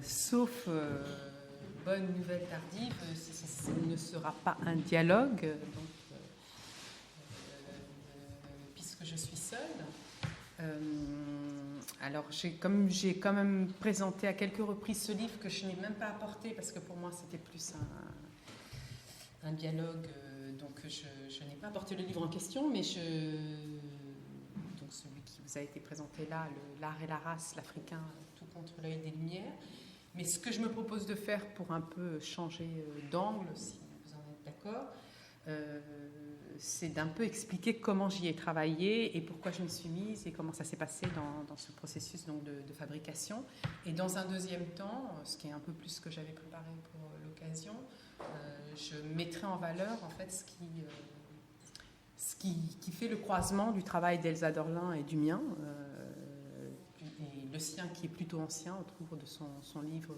Sauf bonne nouvelle tardive, ce ne sera pas un dialogue, puisque je suis seule. Alors j'ai quand même présenté à quelques reprises ce livre que je n'ai même pas apporté parce que pour moi c'était plus un dialogue, donc je n'ai pas apporté le livre en question, mais donc celui qui vous a été présenté là, L'art et la race, l'Africain, tout contre l'œil des Lumières. Mais ce que je me propose de faire pour un peu changer d'angle, si vous en êtes d'accord, c'est d'un peu expliquer comment j'y ai travaillé et pourquoi je m'y suis mise et comment ça s'est passé dans ce processus donc, de fabrication. Et dans un deuxième temps, ce qui est un peu plus ce que j'avais préparé pour l'occasion, je mettrai en valeur en fait ce qui fait le croisement du travail d'Elsa Dorlin et du mien. Et le sien qui est plutôt ancien autour de son livre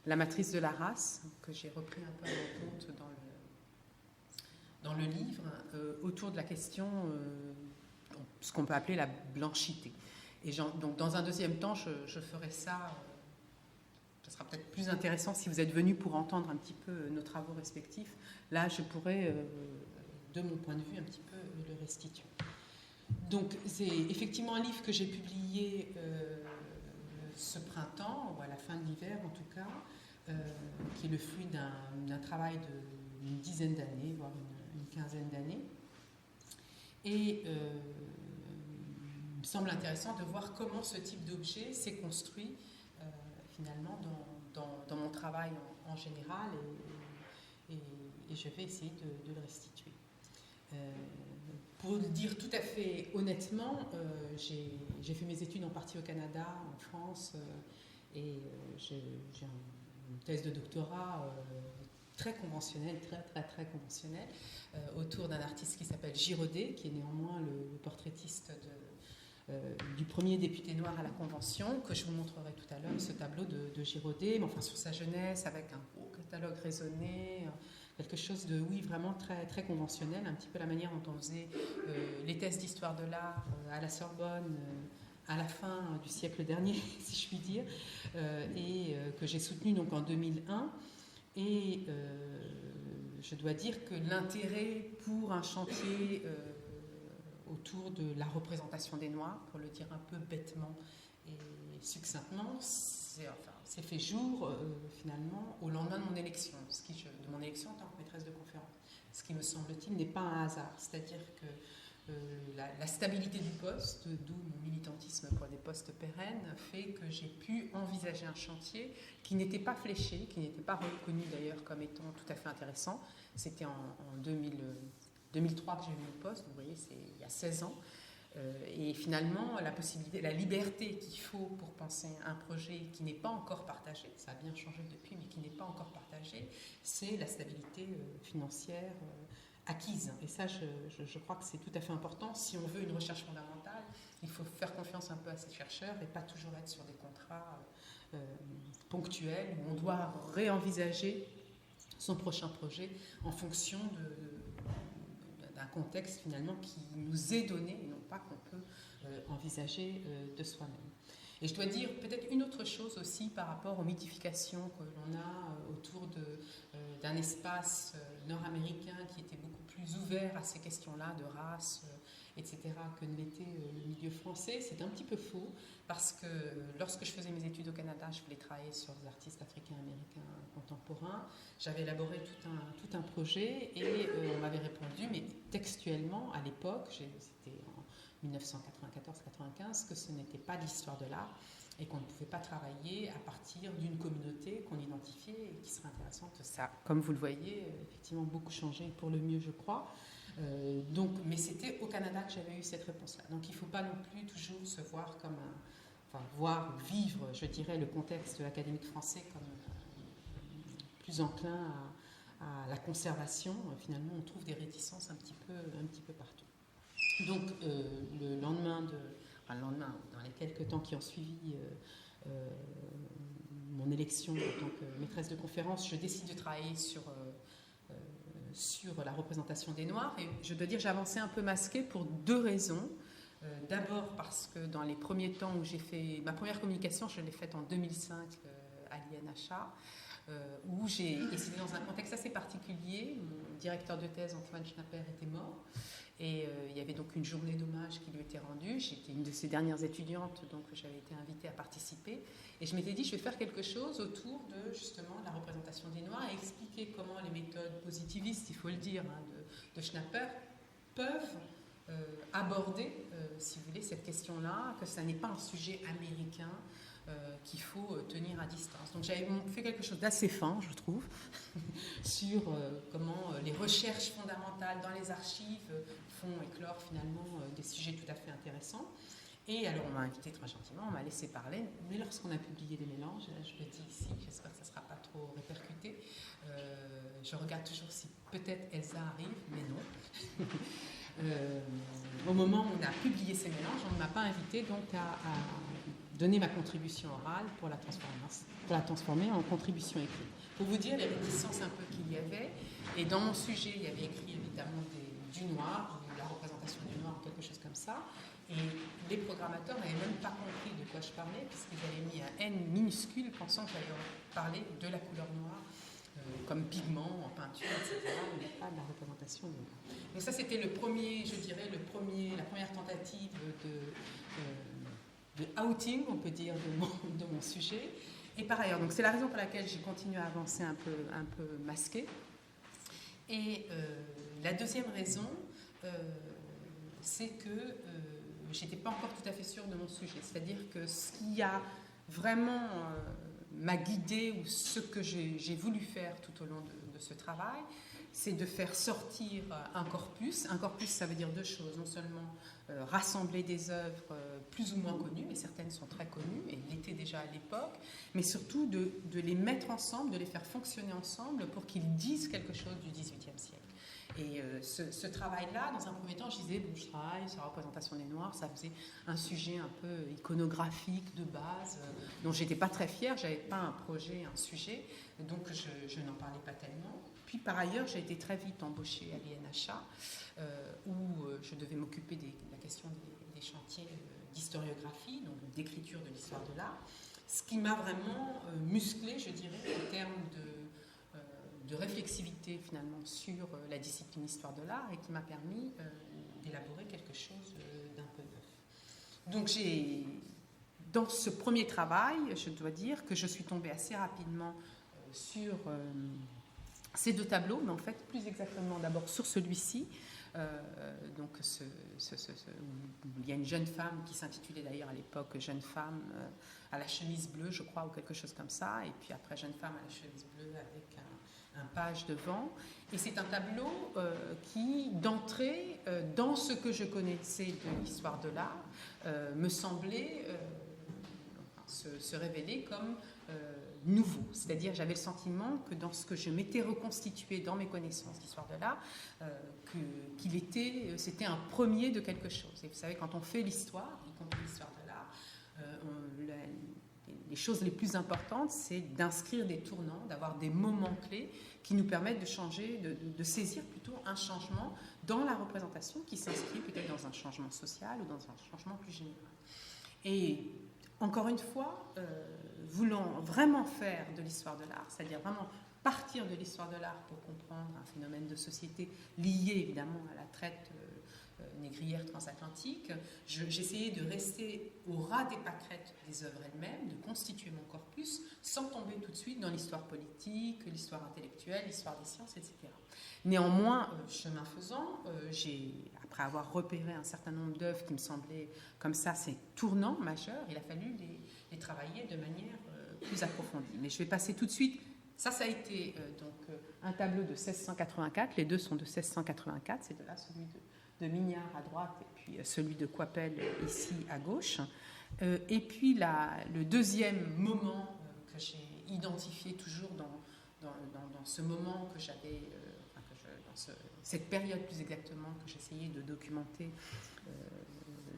La matrice de la race, que j'ai repris un peu à mon compte dans le livre, autour de la question, ce qu'on peut appeler la blanchité. Et donc dans un deuxième temps, je ferai ça. Ce sera peut-être plus intéressant si vous êtes venus pour entendre un petit peu nos travaux respectifs. Là, je pourrais, de mon point de vue, un petit peu le restituer. Donc c'est effectivement un livre que j'ai publié ce printemps, ou à la fin de l'hiver en tout cas, qui est le fruit d'un travail d'une dizaine d'années, voire une quinzaine d'années. Et il me semble intéressant de voir comment ce type d'objet s'est construit finalement dans mon travail en général, et je vais essayer de le restituer. Pour le dire tout à fait honnêtement, j'ai fait mes études en partie au Canada, en France, et j'ai une thèse de doctorat très conventionnelle, très conventionnelle, autour d'un artiste qui s'appelle Girodet, qui est néanmoins le portraitiste du premier député noir à la Convention, que je vous montrerai tout à l'heure, ce tableau de Girodet, mais enfin sur sa jeunesse, avec un beau catalogue raisonné, quelque chose de, oui, vraiment très conventionnel, un petit peu la manière dont on faisait les thèses d'histoire de l'art à la Sorbonne à la fin du siècle dernier, si je puis dire, et que j'ai soutenu donc en 2001. Et je dois dire que l'intérêt pour un chantier autour de la représentation des Noirs, pour le dire un peu bêtement et succinctement, c'est fait jour finalement au lendemain de mon élection, de mon élection en tant que maîtresse de conférence. Ce qui me semble-t-il n'est pas un hasard, c'est-à-dire que la stabilité du poste, d'où mon militantisme pour des postes pérennes, fait que j'ai pu envisager un chantier qui n'était pas fléché, qui n'était pas reconnu d'ailleurs comme étant tout à fait intéressant. C'était en 2003 que j'ai eu le poste, vous voyez, c'est il y a 16 ans. Et finalement, la possibilité, la liberté qu'il faut pour penser un projet qui n'est pas encore partagé, ça a bien changé depuis, mais qui n'est pas encore partagé, c'est la stabilité financière acquise. Et ça, je crois que c'est tout à fait important. Si on veut une recherche fondamentale, il faut faire confiance un peu à ces chercheurs et pas toujours être sur des contrats ponctuels où on doit réenvisager son prochain projet en fonction d'un contexte finalement qui nous est donné et non pas qu'on peut envisager de soi-même. Et je dois dire peut-être une autre chose aussi par rapport aux mythifications que l'on a autour d'un espace nord-américain qui était beaucoup plus ouvert à ces questions-là de race, etc., que ne l'était le milieu français. C'est un petit peu faux, parce que lorsque je faisais mes études au Canada, je voulais travailler sur des artistes africains-américains contemporains. J'avais élaboré tout un projet et on m'avait répondu, mais textuellement, à l'époque, c'était en 1994-95, que ce n'était pas l'histoire de l'art et qu'on ne pouvait pas travailler à partir d'une communauté qu'on identifiait et qui serait intéressante. Ça, comme vous le voyez, effectivement beaucoup changé pour le mieux, je crois. Mais c'était au Canada que j'avais eu cette réponse-là. Donc il ne faut pas non plus toujours se voir comme vivre, je dirais, le contexte académique français comme plus enclin à la conservation. Finalement, on trouve des réticences un petit peu partout. Donc le lendemain, dans les quelques temps qui ont suivi mon élection en tant que maîtresse de conférence, je décide de travailler sur la représentation des Noirs. Et je dois dire, j'ai avancé un peu masquée pour deux raisons. D'abord parce que dans les premiers temps où j'ai fait ma première communication, je l'ai faite en 2005 à l'INHA, et c'était dans un contexte assez particulier. Mon directeur de thèse, Antoine Schnapper, était mort. Et il y avait donc une journée d'hommage qui lui était rendue. J'étais une de ses dernières étudiantes, donc j'avais été invitée à participer. Et je m'étais dit, je vais faire quelque chose autour de, justement, la représentation des Noirs et expliquer comment les méthodes positivistes, il faut le dire, de Schnapper, peuvent aborder, si vous voulez, cette question-là, que ça n'est pas un sujet américain qu'il faut tenir à distance. Donc j'avais fait quelque chose d'assez fin, je trouve, sur comment les recherches fondamentales dans les archives font éclore finalement des sujets tout à fait intéressants. Et alors on m'a invité très gentiment, on m'a laissé parler, mais lorsqu'on a publié les mélanges, là je le dis ici, j'espère que ça ne sera pas trop répercuté, je regarde toujours si peut-être Elsa arrive, mais non. Au moment où on a publié ces mélanges, on ne m'a pas invité donc à donner ma contribution orale pour la transformer en contribution écrite. Pour vous dire les réticences un peu qu'il y avait, et dans mon sujet, il y avait écrit évidemment du noir, ou la représentation du noir, quelque chose comme ça, et les programmateurs n'avaient même pas compris de quoi je parlais, puisqu'ils avaient mis un N minuscule, pensant que j'allais parler de la couleur noire, comme pigment, en peinture, etc., mais pas de la représentation du noir. Donc ça, c'était le premier, je dirais, la première tentative de outing, on peut dire, de mon sujet. Et par ailleurs, donc c'est la raison pour laquelle j'ai continué à avancer un peu masquée. Et la deuxième raison, c'est que je n'étais pas encore tout à fait sûre de mon sujet. C'est-à-dire que ce qui a vraiment m'a guidée, ou ce que j'ai voulu faire tout au long de ce travail, c'est de faire sortir un corpus. Un corpus, ça veut dire deux choses. Non seulement rassembler des œuvres plus ou moins connues, mais certaines sont très connues, et l'étaient déjà à l'époque, mais surtout de les mettre ensemble, de les faire fonctionner ensemble pour qu'ils disent quelque chose du XVIIIe siècle. Et ce travail-là, dans un premier temps, je disais, bon, je travaille sur la représentation des Noirs, ça faisait un sujet un peu iconographique de base, dont j'étais pas très fière, j'avais pas un projet, un sujet, donc je n'en parlais pas tellement. Puis par ailleurs, j'ai été très vite embauchée à l'INHA, où je devais m'occuper de la question des chantiers d'historiographie, donc d'écriture de l'histoire de l'art, ce qui m'a vraiment musclée, je dirais, en termes de réflexivité finalement sur la discipline histoire de l'art, et qui m'a permis d'élaborer quelque chose d'un peu neuf. Donc dans ce premier travail, je dois dire que je suis tombée assez rapidement sur ces deux tableaux, mais en fait plus exactement d'abord sur celui-ci. Donc il y a une jeune femme qui s'intitulait d'ailleurs à l'époque Jeune femme à la chemise bleue, je crois, ou quelque chose comme ça, et puis après Jeune femme à la chemise bleue avec un page devant. Et c'est un tableau qui, d'entrée, dans ce que je connaissais de l'histoire de l'art, me semblait se révéler comme nouveau. C'est-à-dire, j'avais le sentiment que dans ce que je m'étais reconstitué dans mes connaissances d'histoire de l'art, c'était un premier de quelque chose. Et vous savez, quand on fait l'histoire, y compris l'histoire de l'art, les choses les plus importantes, c'est d'inscrire des tournants, d'avoir des moments clés qui nous permettent de changer, de saisir plutôt un changement dans la représentation qui s'inscrit peut-être dans un changement social ou dans un changement plus général. Et encore une fois, voulant vraiment faire de l'histoire de l'art, c'est-à-dire vraiment partir de l'histoire de l'art pour comprendre un phénomène de société lié évidemment à la traite négrière transatlantique, j'essayais de rester au ras des pâquerettes des œuvres elles-mêmes, de constituer mon corpus sans tomber tout de suite dans l'histoire politique, l'histoire intellectuelle, l'histoire des sciences, etc. Néanmoins, chemin faisant, après avoir repéré un certain nombre d'œuvres qui me semblaient comme ça, ces tournants majeurs, il a fallu les travailler de manière plus approfondie. Mais je vais passer tout de suite. Ça a été un tableau de 1684. Les deux sont de 1684. C'est de là celui de Mignard à droite et puis celui de Coipel ici à gauche. Et puis le deuxième moment que j'ai identifié toujours dans ce moment que j'avais, dans cette période plus exactement que j'essayais de documenter,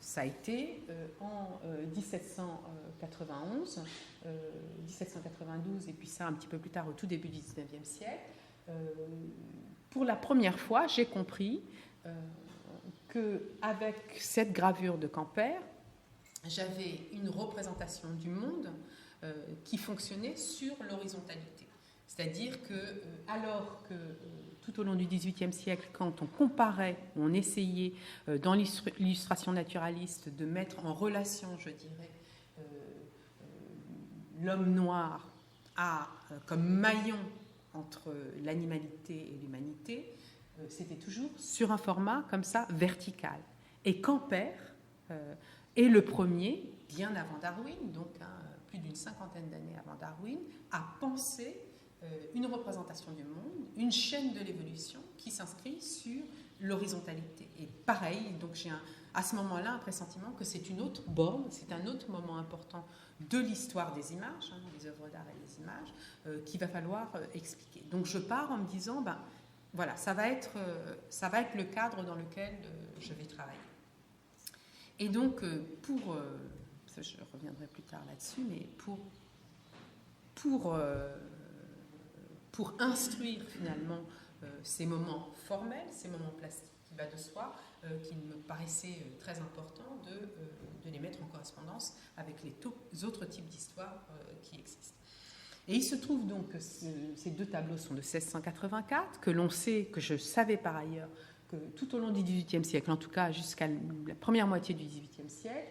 ça a été en 1791, 1792, et puis ça un petit peu plus tard au tout début du XIXe siècle. Pour la première fois, j'ai compris qu'avec cette gravure de Camper, j'avais une représentation du monde qui fonctionnait sur l'horizontalité. C'est-à-dire que, alors que tout au long du XVIIIe siècle, quand on comparait, on essayait dans l'illustration naturaliste de mettre en relation, je dirais, l'homme noir comme maillon entre l'animalité et l'humanité, c'était toujours sur un format comme ça, vertical. Et Camper est le premier, bien avant Darwin, donc plus d'une cinquantaine d'années avant Darwin, à penser une représentation du monde, une chaîne de l'évolution qui s'inscrit sur l'horizontalité. Et pareil, donc j'ai à ce moment-là un pressentiment que c'est une autre borne, c'est un autre moment important de l'histoire des images, des œuvres d'art et des images, qu'il va falloir expliquer. Donc je pars en me disant, voilà, ça va être le cadre dans lequel je vais travailler. Et donc, je reviendrai plus tard là-dessus, mais pour instruire finalement ces moments formels, ces moments plastiques qui va de soi, qu'il me paraissait très important de les mettre en correspondance avec les autres types d'histoires qui existent. Et il se trouve donc que ces deux tableaux sont de 1684, que l'on sait, que je savais par ailleurs, que tout au long du XVIIIe siècle, en tout cas jusqu'à la première moitié du XVIIIe siècle,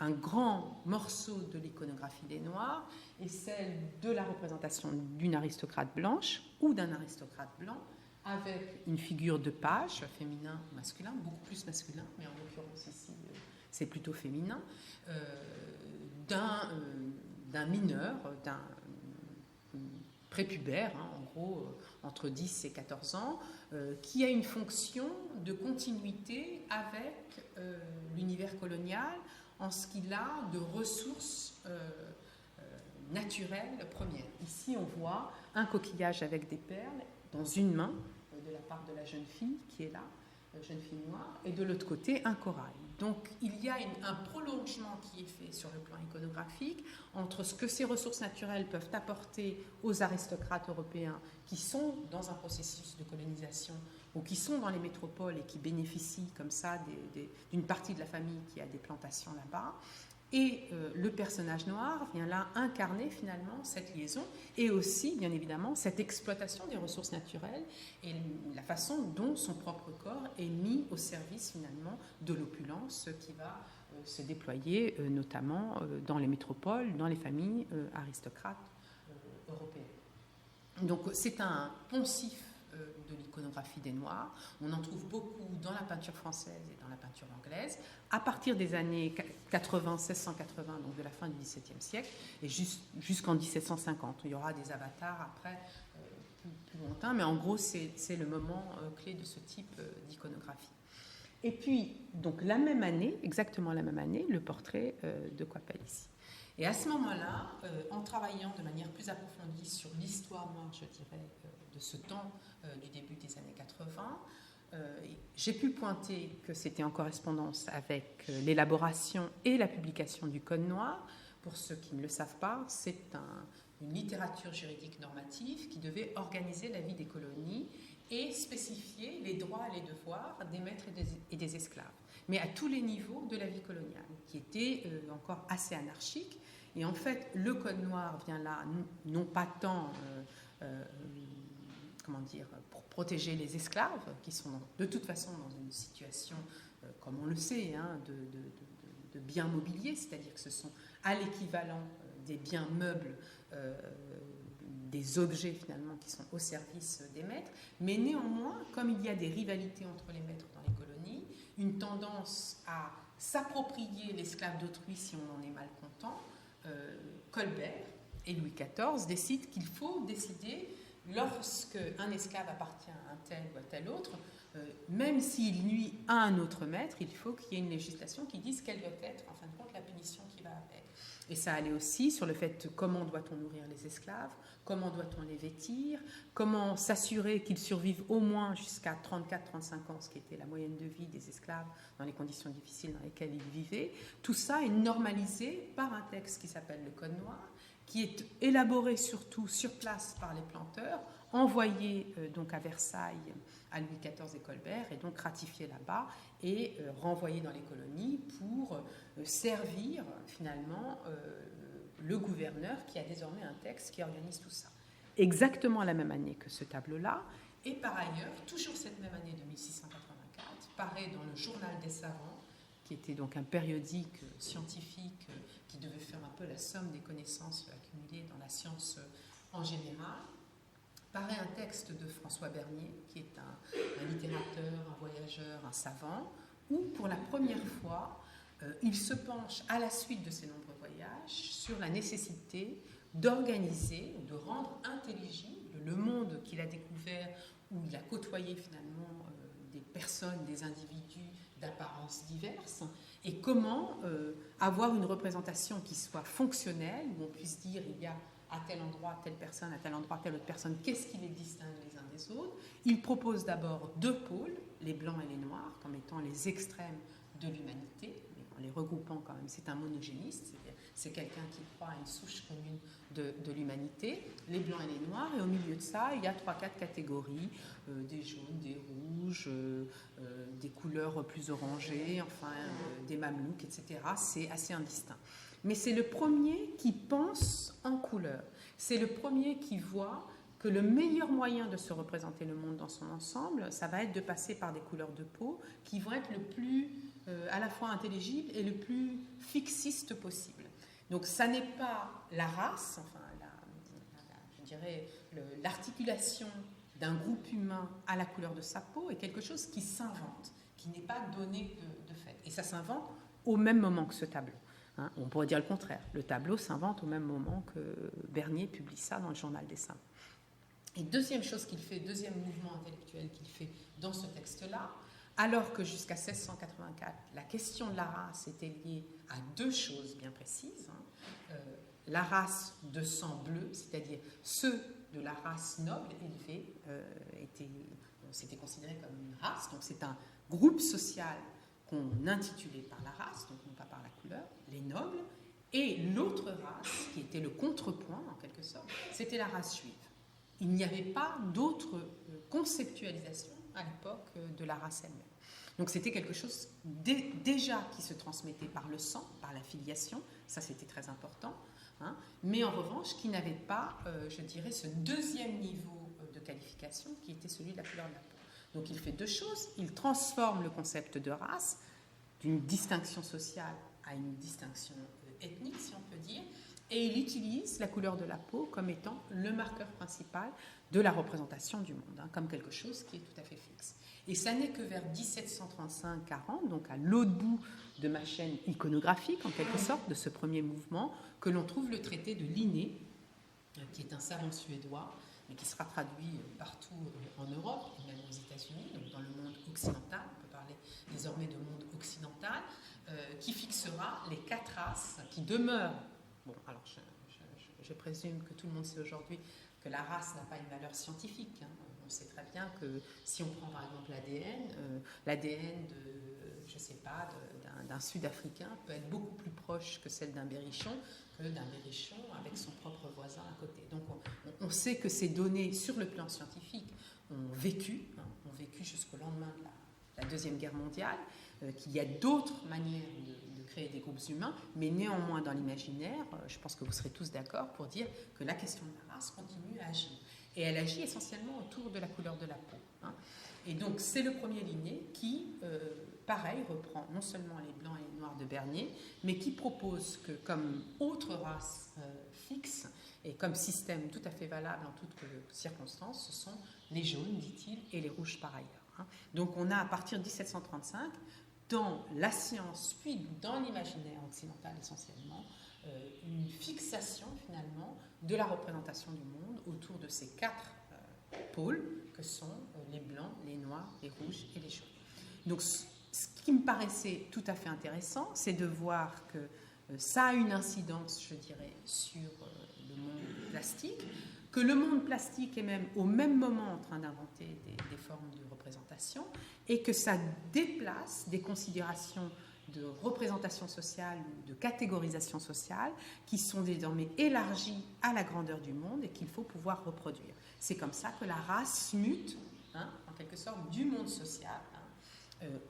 un grand morceau de l'iconographie des Noirs est celle de la représentation d'une aristocrate blanche ou d'un aristocrate blanc avec une figure de page, féminin ou masculin, beaucoup plus masculin, mais en l'occurrence ici c'est plutôt féminin, d'un mineur, d'un prépubère, en gros entre 10 et 14 ans, qui a une fonction de continuité avec l'univers colonial en ce qu'il a de ressources naturelles premières. Ici, on voit un coquillage avec des perles dans une main de la part de la jeune fille qui est là, jeune fille noire, et de l'autre côté, un corail. Donc, il y a un prolongement qui est fait sur le plan iconographique entre ce que ces ressources naturelles peuvent apporter aux aristocrates européens qui sont dans un processus de colonisation ou qui sont dans les métropoles et qui bénéficient comme ça d'une partie de la famille qui a des plantations là-bas. Et le personnage noir vient là incarner finalement cette liaison et aussi, bien évidemment, cette exploitation des ressources naturelles et la façon dont son propre corps est mis au service finalement de l'opulence qui va se déployer notamment dans les métropoles, dans les familles aristocrates européennes. Donc c'est un poncif de l'iconographie des Noirs. On en trouve beaucoup dans la peinture française et dans la peinture anglaise, à partir des années 80, 1680, donc de la fin du XVIIe siècle, et jusqu'en 1750. Il y aura des avatars après, plus lointains, mais en gros, c'est le moment clé de ce type d'iconographie. Et puis, donc la même année, exactement la même année, le portrait de Coypel ici. Et à ce moment-là, en travaillant de manière plus approfondie sur l'histoire noire, je dirais, de ce temps du début des années 80, j'ai pu pointer que c'était en correspondance avec l'élaboration et la publication du Code noir. Pour ceux qui ne le savent pas, c'est une littérature juridique normative qui devait organiser la vie des colonies et spécifier les droits et les devoirs des maîtres et des esclaves, mais à tous les niveaux de la vie coloniale, qui était encore assez anarchique. Et en fait, le Code noir vient là, non pas tant pour protéger les esclaves, qui sont de toute façon dans une situation, comme on le sait, de biens mobiliers, c'est-à-dire que ce sont à l'équivalent des biens meubles, des objets finalement qui sont au service des maîtres, mais néanmoins, comme il y a des rivalités entre les maîtres dans les colonies, une tendance à s'approprier l'esclave d'autrui si on en est mal content, Colbert et Louis XIV décident qu'il faut décider, lorsque un esclave appartient à un tel ou à tel autre, même s'il nuit à un autre maître, il faut qu'il y ait une législation qui dise quelle doit être, en fin de compte, la punition qui va avec. Et ça allait aussi sur le fait comment doit-on nourrir les esclaves, comment doit-on les vêtir, comment s'assurer qu'ils survivent au moins jusqu'à 34-35 ans, ce qui était la moyenne de vie des esclaves dans les conditions difficiles dans lesquelles ils vivaient. Tout ça est normalisé par un texte qui s'appelle le Code noir, qui est élaboré surtout sur place par les planteurs, envoyé donc à Versailles à Louis XIV et Colbert, et donc ratifié là-bas et renvoyé dans les colonies pour servir finalement le gouverneur qui a désormais un texte qui organise tout ça. Exactement la même année que ce tableau-là, et par ailleurs, toujours cette même année de 1684, paraît dans le Journal des savants, qui était donc un périodique scientifique qui devait faire un peu la somme des connaissances accumulées dans la science en général, paraît un texte de François Bernier, qui est un littérateur, un voyageur, un savant, où pour la première fois, il se penche à la suite de ses nombreux voyages sur la nécessité d'organiser, de rendre intelligible le monde qu'il a découvert, où il a côtoyé finalement des personnes, des individus d'apparences diverses, et comment avoir une représentation qui soit fonctionnelle, où on puisse dire il y a à tel endroit telle personne, à tel endroit telle autre personne, qu'est-ce qui les distingue les uns des autres. Il propose d'abord deux pôles, les blancs et les noirs, comme étant les extrêmes de l'humanité, en les regroupant quand même, c'est un monogéniste, c'est quelqu'un qui croit à une souche commune de l'humanité, les blancs et les noirs, et au milieu de ça, il y a 3-4 catégories, des jaunes, des rouges, des couleurs plus orangées, enfin des mamelouks, etc. C'est assez indistinct. Mais c'est le premier qui pense en couleur. C'est le premier qui voit que le meilleur moyen de se représenter le monde dans son ensemble, ça va être de passer par des couleurs de peau qui vont être le plus à la fois intelligible et le plus fixiste possible. Donc ça n'est pas la race, enfin je dirais l'articulation d'un groupe humain à la couleur de sa peau est quelque chose qui s'invente, qui n'est pas donné de fait. Et ça s'invente au même moment que ce tableau. Hein, on pourrait dire le contraire. Le tableau s'invente au même moment que Bernier publie ça dans le Journal des savants. Et deuxième chose qu'il fait, deuxième mouvement intellectuel qu'il fait dans ce texte-là, alors que jusqu'à 1684, la question de la race était liée à deux choses bien précises. La race de sang bleu, c'est-à-dire ceux de la race noble élevée, c'était considéré comme une race, donc c'est un groupe social qu'on intitulait par la race, donc non pas par la couleur, les nobles, et l'autre race, qui était le contrepoint en quelque sorte, c'était la race juive. Il n'y avait pas d'autre conceptualisation à l'époque de la race elle-même. Donc c'était quelque chose déjà qui se transmettait par le sang, par la filiation, ça c'était très important, hein, mais en revanche qui n'avait pas, je dirais, ce deuxième niveau de qualification qui était celui de la couleur de la peau. Donc il fait deux choses, il transforme le concept de race d'une distinction sociale à une distinction ethnique, si on peut dire, et il utilise la couleur de la peau comme étant le marqueur principal de la représentation du monde, hein, comme quelque chose qui est tout à fait fixe. Et ça n'est que vers 1735-40, donc à l'autre bout de ma chaîne iconographique, en quelque sorte, de ce premier mouvement, que l'on trouve le traité de Linné, qui est un savant suédois, mais qui sera traduit partout en Europe, et même aux États-Unis, donc dans le monde occidental, on peut parler désormais de monde occidental, qui fixera les 4 races qui demeurent. Bon, alors je présume que tout le monde sait aujourd'hui que la race n'a pas une valeur scientifique. Hein. On sait très bien que si on prend par exemple l'ADN je sais pas, d'un Sud-Africain peut être beaucoup plus proche que celle d'un Berrichon que d'un Berrichon avec son propre voisin à côté. Donc on sait que ces données sur le plan scientifique ont vécu jusqu'au lendemain de la Deuxième Guerre mondiale, qu'il y a d'autres manières de créer des groupes humains, mais néanmoins dans l'imaginaire, je pense que vous serez tous d'accord pour dire que la question de la race continue à agir. Et elle agit essentiellement autour de la couleur de la peau. Hein. Et donc c'est le premier Linné qui, pareil, reprend non seulement les blancs et les noirs de Bernier, mais qui propose que comme autre race fixe et comme système tout à fait valable en toutes circonstances, ce sont les jaunes, dit-il, et les rouges par ailleurs. Hein. Donc on a à partir de 1735, dans la science, puis dans l'imaginaire occidental essentiellement, une fixation finalement de la représentation du monde autour de ces 4 pôles que sont les blancs, les noirs, les rouges et les jaunes. Donc ce qui me paraissait tout à fait intéressant, c'est de voir que ça a une incidence, je dirais, sur le monde plastique, que le monde plastique est même au même moment en train d'inventer des formes de représentation et que ça déplace des considérations de représentation sociale ou de catégorisation sociale qui sont désormais élargies à la grandeur du monde et qu'il faut pouvoir reproduire. C'est comme ça que la race mute, hein, en quelque sorte, du monde social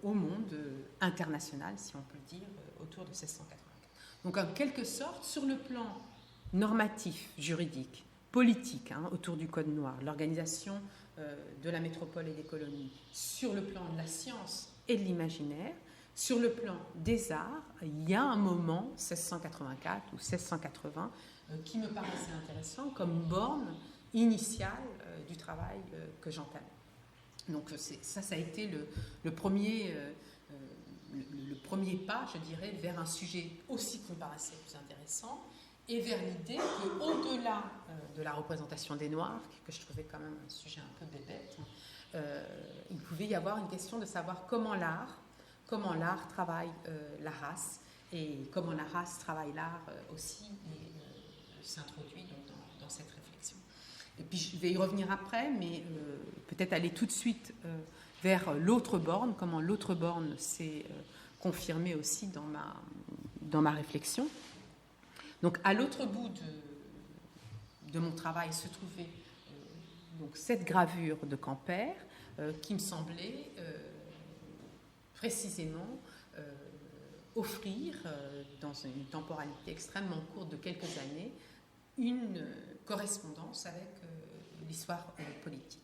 au monde international, si on peut le dire, autour de 1684. Donc en quelque sorte, sur le plan normatif, juridique, politique, autour du Code noir, l'organisation de la métropole et des colonies, sur le plan de la science et de l'imaginaire, sur le plan des arts, il y a un moment, 1684 ou 1680, qui me paraissait intéressant comme borne initiale du travail que j'entamais. Donc ça a été le premier pas, je dirais, vers un sujet aussi qui me paraissait plus intéressant et vers l'idée qu'au-delà de la représentation des Noirs, que je trouvais quand même un sujet un peu bébête, il pouvait y avoir une question de savoir comment l'art travaille la race et comment la race travaille l'art aussi et s'introduit donc dans cette réflexion. Et puis je vais y revenir après, mais peut-être aller tout de suite vers l'autre borne, comment l'autre borne s'est confirmée aussi dans ma réflexion. Donc à l'autre bout de mon travail se trouvait donc cette gravure de Campert qui me semblait précisément offrir, dans une temporalité extrêmement courte de quelques années, une correspondance avec l'histoire politique.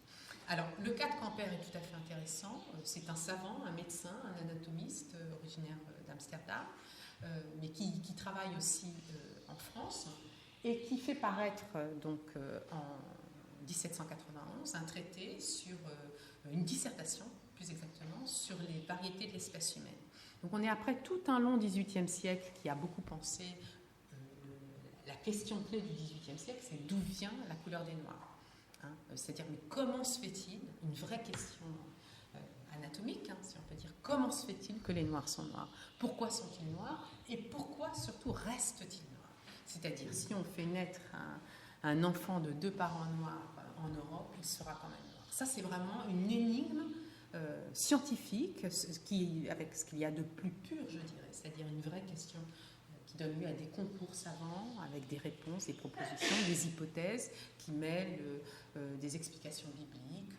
Alors, le cas de Campert est tout à fait intéressant. C'est un savant, un médecin, un anatomiste originaire d'Amsterdam, mais qui travaille aussi en France et qui fait paraître donc en 1791 un traité sur une dissertation, plus exactement, sur les variétés de l'espèce humaine. Donc on est après tout un long XVIIIe siècle qui a beaucoup pensé la question clé du XVIIIe siècle, c'est d'où vient la couleur des Noirs. C'est-à-dire, mais comment se fait-il, une vraie question anatomique, si on peut dire, comment se fait-il que les Noirs sont noirs? Pourquoi sont-ils noirs? Et pourquoi surtout restent-ils noirs? C'est-à-dire, si on fait naître un enfant de 2 parents noirs en Europe, il sera quand même noir. Ça, c'est vraiment une énigme scientifique, avec ce qu'il y a de plus pur, je dirais, c'est-à-dire une vraie question qui donne lieu à des concours savants avec des réponses, des propositions, des hypothèses qui mêlent des explications bibliques.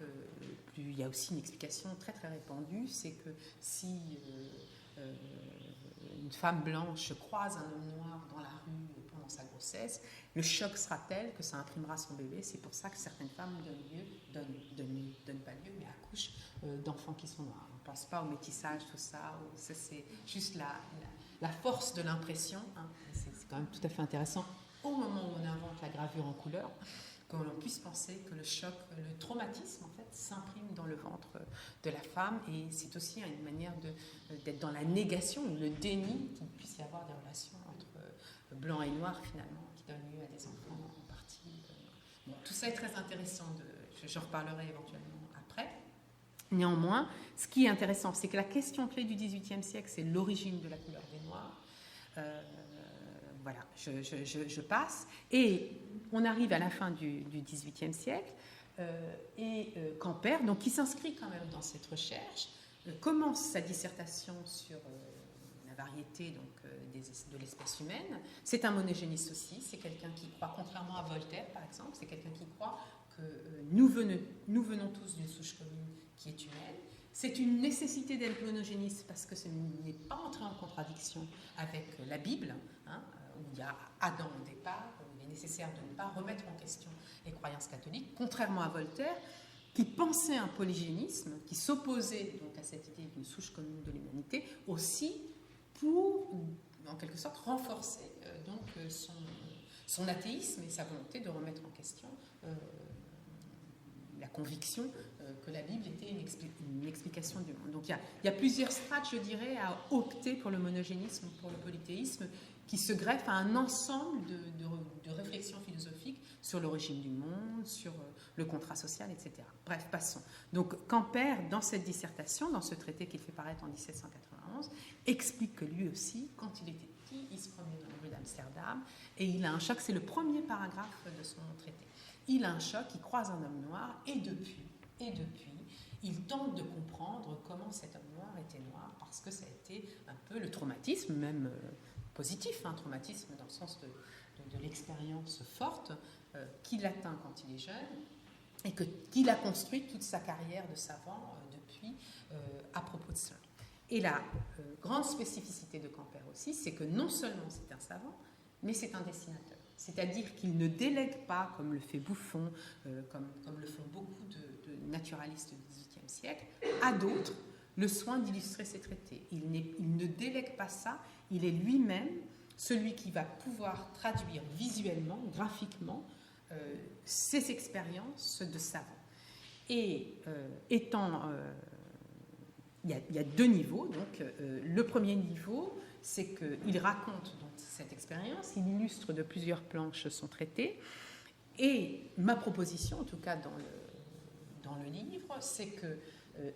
Il y a aussi une explication très très répandue, c'est que si une femme blanche croise un homme noir dans la rue pendant sa grossesse, le choc sera tel que ça imprimera son bébé. C'est pour ça que certaines femmes donnent pas lieu, mais accouchent d'enfants qui sont noirs. On ne pense pas au métissage, tout ça. Ça c'est juste la force de l'impression. C'est quand même tout à fait intéressant, au moment où on invente la gravure en couleur, qu'on puisse penser que le choc, le traumatisme, en fait, s'imprime dans le ventre de la femme. Et c'est aussi une manière d'être dans la négation, le déni qu'il puisse y avoir des relations entre blanc et noir, finalement, qui donnent lieu à des enfants en partie. Bon, tout ça est très intéressant. Je reparlerai éventuellement après. Néanmoins, ce qui est intéressant, c'est que la question clé du XVIIIe siècle, c'est l'origine de la couleur des Noirs. Voilà, je passe. Et on arrive à la fin du XVIIIe siècle, et Campert, donc, qui s'inscrit quand même dans cette recherche, commence sa dissertation sur la variété donc, de l'espèce humaine. C'est un monogéniste aussi, c'est quelqu'un qui croit, contrairement à Voltaire par exemple, c'est quelqu'un qui croit que nous venons tous d'une souche commune qui est humaine. C'est une nécessité d'être monogéniste parce que ce n'est pas entré en contradiction avec la Bible, où il y a Adam au départ, où il est nécessaire de ne pas remettre en question les croyances catholiques, contrairement à Voltaire, qui pensait un polygénisme, qui s'opposait donc à cette idée d'une souche commune de l'humanité, aussi pour, en quelque sorte, renforcer donc son athéisme et sa volonté de remettre en question la conviction que la Bible était une explication du monde. Donc il y a plusieurs strates, je dirais, à opter pour le monogénisme, pour le polythéisme, qui se greffent à un ensemble de réflexions philosophiques sur l'origine du monde, sur le contrat social, etc. Bref, passons. Donc Campert, dans cette dissertation, dans ce traité qu'il fait paraître en 1791, explique que lui aussi, quand il était petit, il se promenait dans les rues d'Amsterdam et il a un choc, c'est le premier paragraphe de son traité. Il a un choc, il croise un homme noir et depuis, il tente de comprendre comment cet homme noir était noir parce que ça a été un peu le traumatisme, même positif, traumatisme dans le sens de l'expérience forte qui l'atteint quand il est jeune et qu'il a construit toute sa carrière de savant depuis à propos de cela. Et la grande spécificité de Campert aussi, c'est que non seulement c'est un savant, mais c'est un dessinateur. C'est-à-dire qu'il ne délègue pas, comme le fait Buffon, comme le font beaucoup de naturalistes du XVIIIe siècle, à d'autres le soin d'illustrer ses traités. Il ne délègue pas ça, il est lui-même celui qui va pouvoir traduire visuellement, graphiquement, ses expériences de savant. Et il y a 2 niveaux. Donc, le premier niveau, c'est qu'il raconte donc, cette expérience, il illustre de plusieurs planches son traité. Et ma proposition, en tout cas dans le livre, c'est que,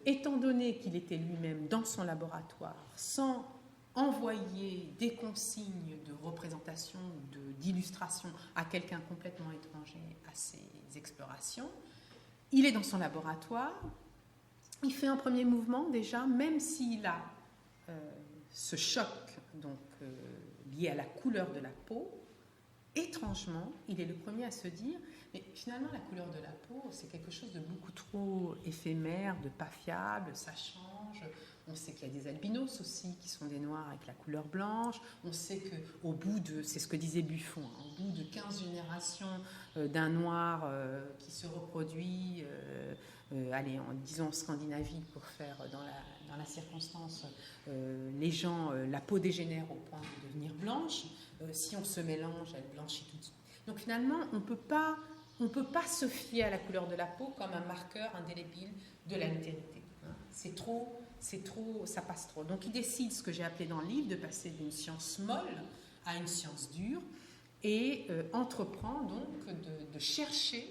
étant donné qu'il était lui-même dans son laboratoire, sans envoyer des consignes de représentation ou d'illustration à quelqu'un complètement étranger à ses explorations, il est dans son laboratoire, il fait un premier mouvement déjà, même s'il a ce choc donc, lié à la couleur de la peau, étrangement, il est le premier à se dire mais finalement la couleur de la peau c'est quelque chose de beaucoup trop éphémère, de pas fiable, ça change. On sait qu'il y a des albinos aussi qui sont des noirs avec la couleur blanche. On sait qu'au bout de, c'est ce que disait Buffon, hein, au bout de 15 générations d'un noir qui se reproduit, allez, disons en Scandinavie pour faire dans la circonstance, les gens, la peau dégénère au point de devenir blanche. Si on se mélange, elle blanchit tout de suite. Donc finalement, on ne peut pas se fier à la couleur de la peau comme un marqueur indélébile de l'altérité. Hein. C'est trop, ça passe trop. Donc il décide, ce que j'ai appelé dans le livre, de passer d'une science molle à une science dure et entreprend donc de chercher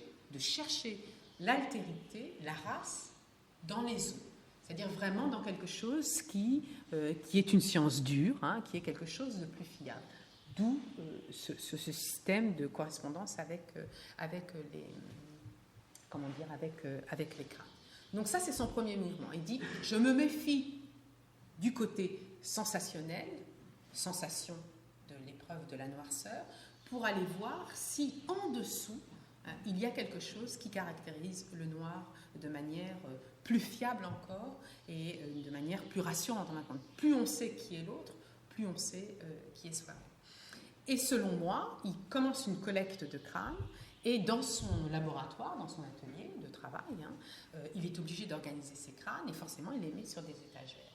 l'altérité, la race, dans les os. C'est-à-dire vraiment dans quelque chose qui est une science dure, hein, qui est quelque chose de plus fiable. D'où ce système de correspondance avec les crânes. Donc ça, c'est son premier mouvement. Il dit, je me méfie du côté sensationnel, sensation de l'épreuve de la noirceur, pour aller voir si en dessous, il y a quelque chose qui caractérise le noir de manière plus fiable encore et de manière plus rassurante. Plus on sait qui est l'autre, plus on sait qui est soi-même. Et selon moi, il commence une collecte de crânes et dans son laboratoire, dans son atelier de travail, il est obligé d'organiser ses crânes et forcément il les met sur des étagères.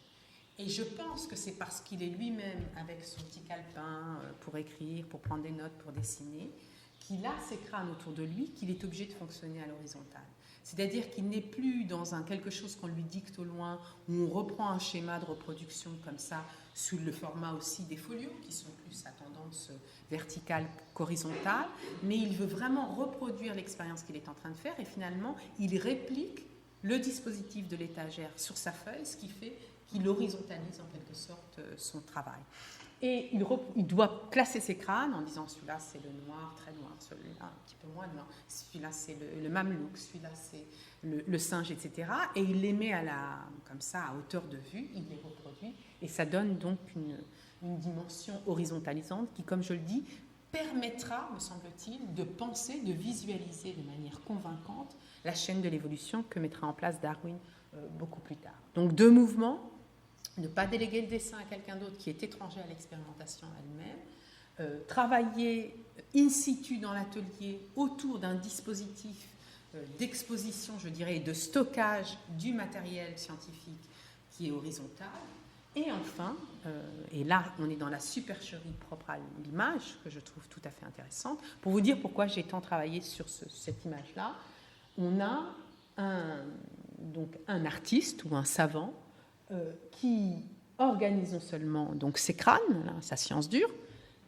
Et je pense que c'est parce qu'il est lui-même avec son petit calepin pour écrire, pour prendre des notes, pour dessiner, qu'il a ces crânes autour de lui, qu'il est obligé de fonctionner à l'horizontale. C'est-à-dire qu'il n'est plus dans quelque chose qu'on lui dicte au loin, où on reprend un schéma de reproduction comme ça, sous le format aussi des folios, qui sont plus à tendance verticale qu'horizontale, mais il veut vraiment reproduire l'expérience qu'il est en train de faire, et finalement, il réplique le dispositif de l'étagère sur sa feuille, ce qui fait qu'il horizontalise en quelque sorte son travail. Et il doit classer ses crânes en disant celui-là c'est le noir, très noir, celui-là un petit peu moins noir, celui-là c'est le mamelouk, celui-là c'est le singe, etc. Et il les met comme ça à hauteur de vue, il les reproduit et ça donne donc une dimension horizontalisante qui, comme je le dis, permettra, me semble-t-il, de penser, de visualiser de manière convaincante la chaîne de l'évolution que mettra en place Darwin beaucoup plus tard. Donc 2 mouvements. Ne pas déléguer le dessin à quelqu'un d'autre qui est étranger à l'expérimentation elle-même, travailler in situ dans l'atelier autour d'un dispositif d'exposition, je dirais, et de stockage du matériel scientifique qui est horizontal. Et enfin, et là on est dans la supercherie propre à l'image, que je trouve tout à fait intéressante, pour vous dire pourquoi j'ai tant travaillé sur cette image-là, on a un artiste ou un savant qui organise non seulement donc ses crânes, là, sa science dure,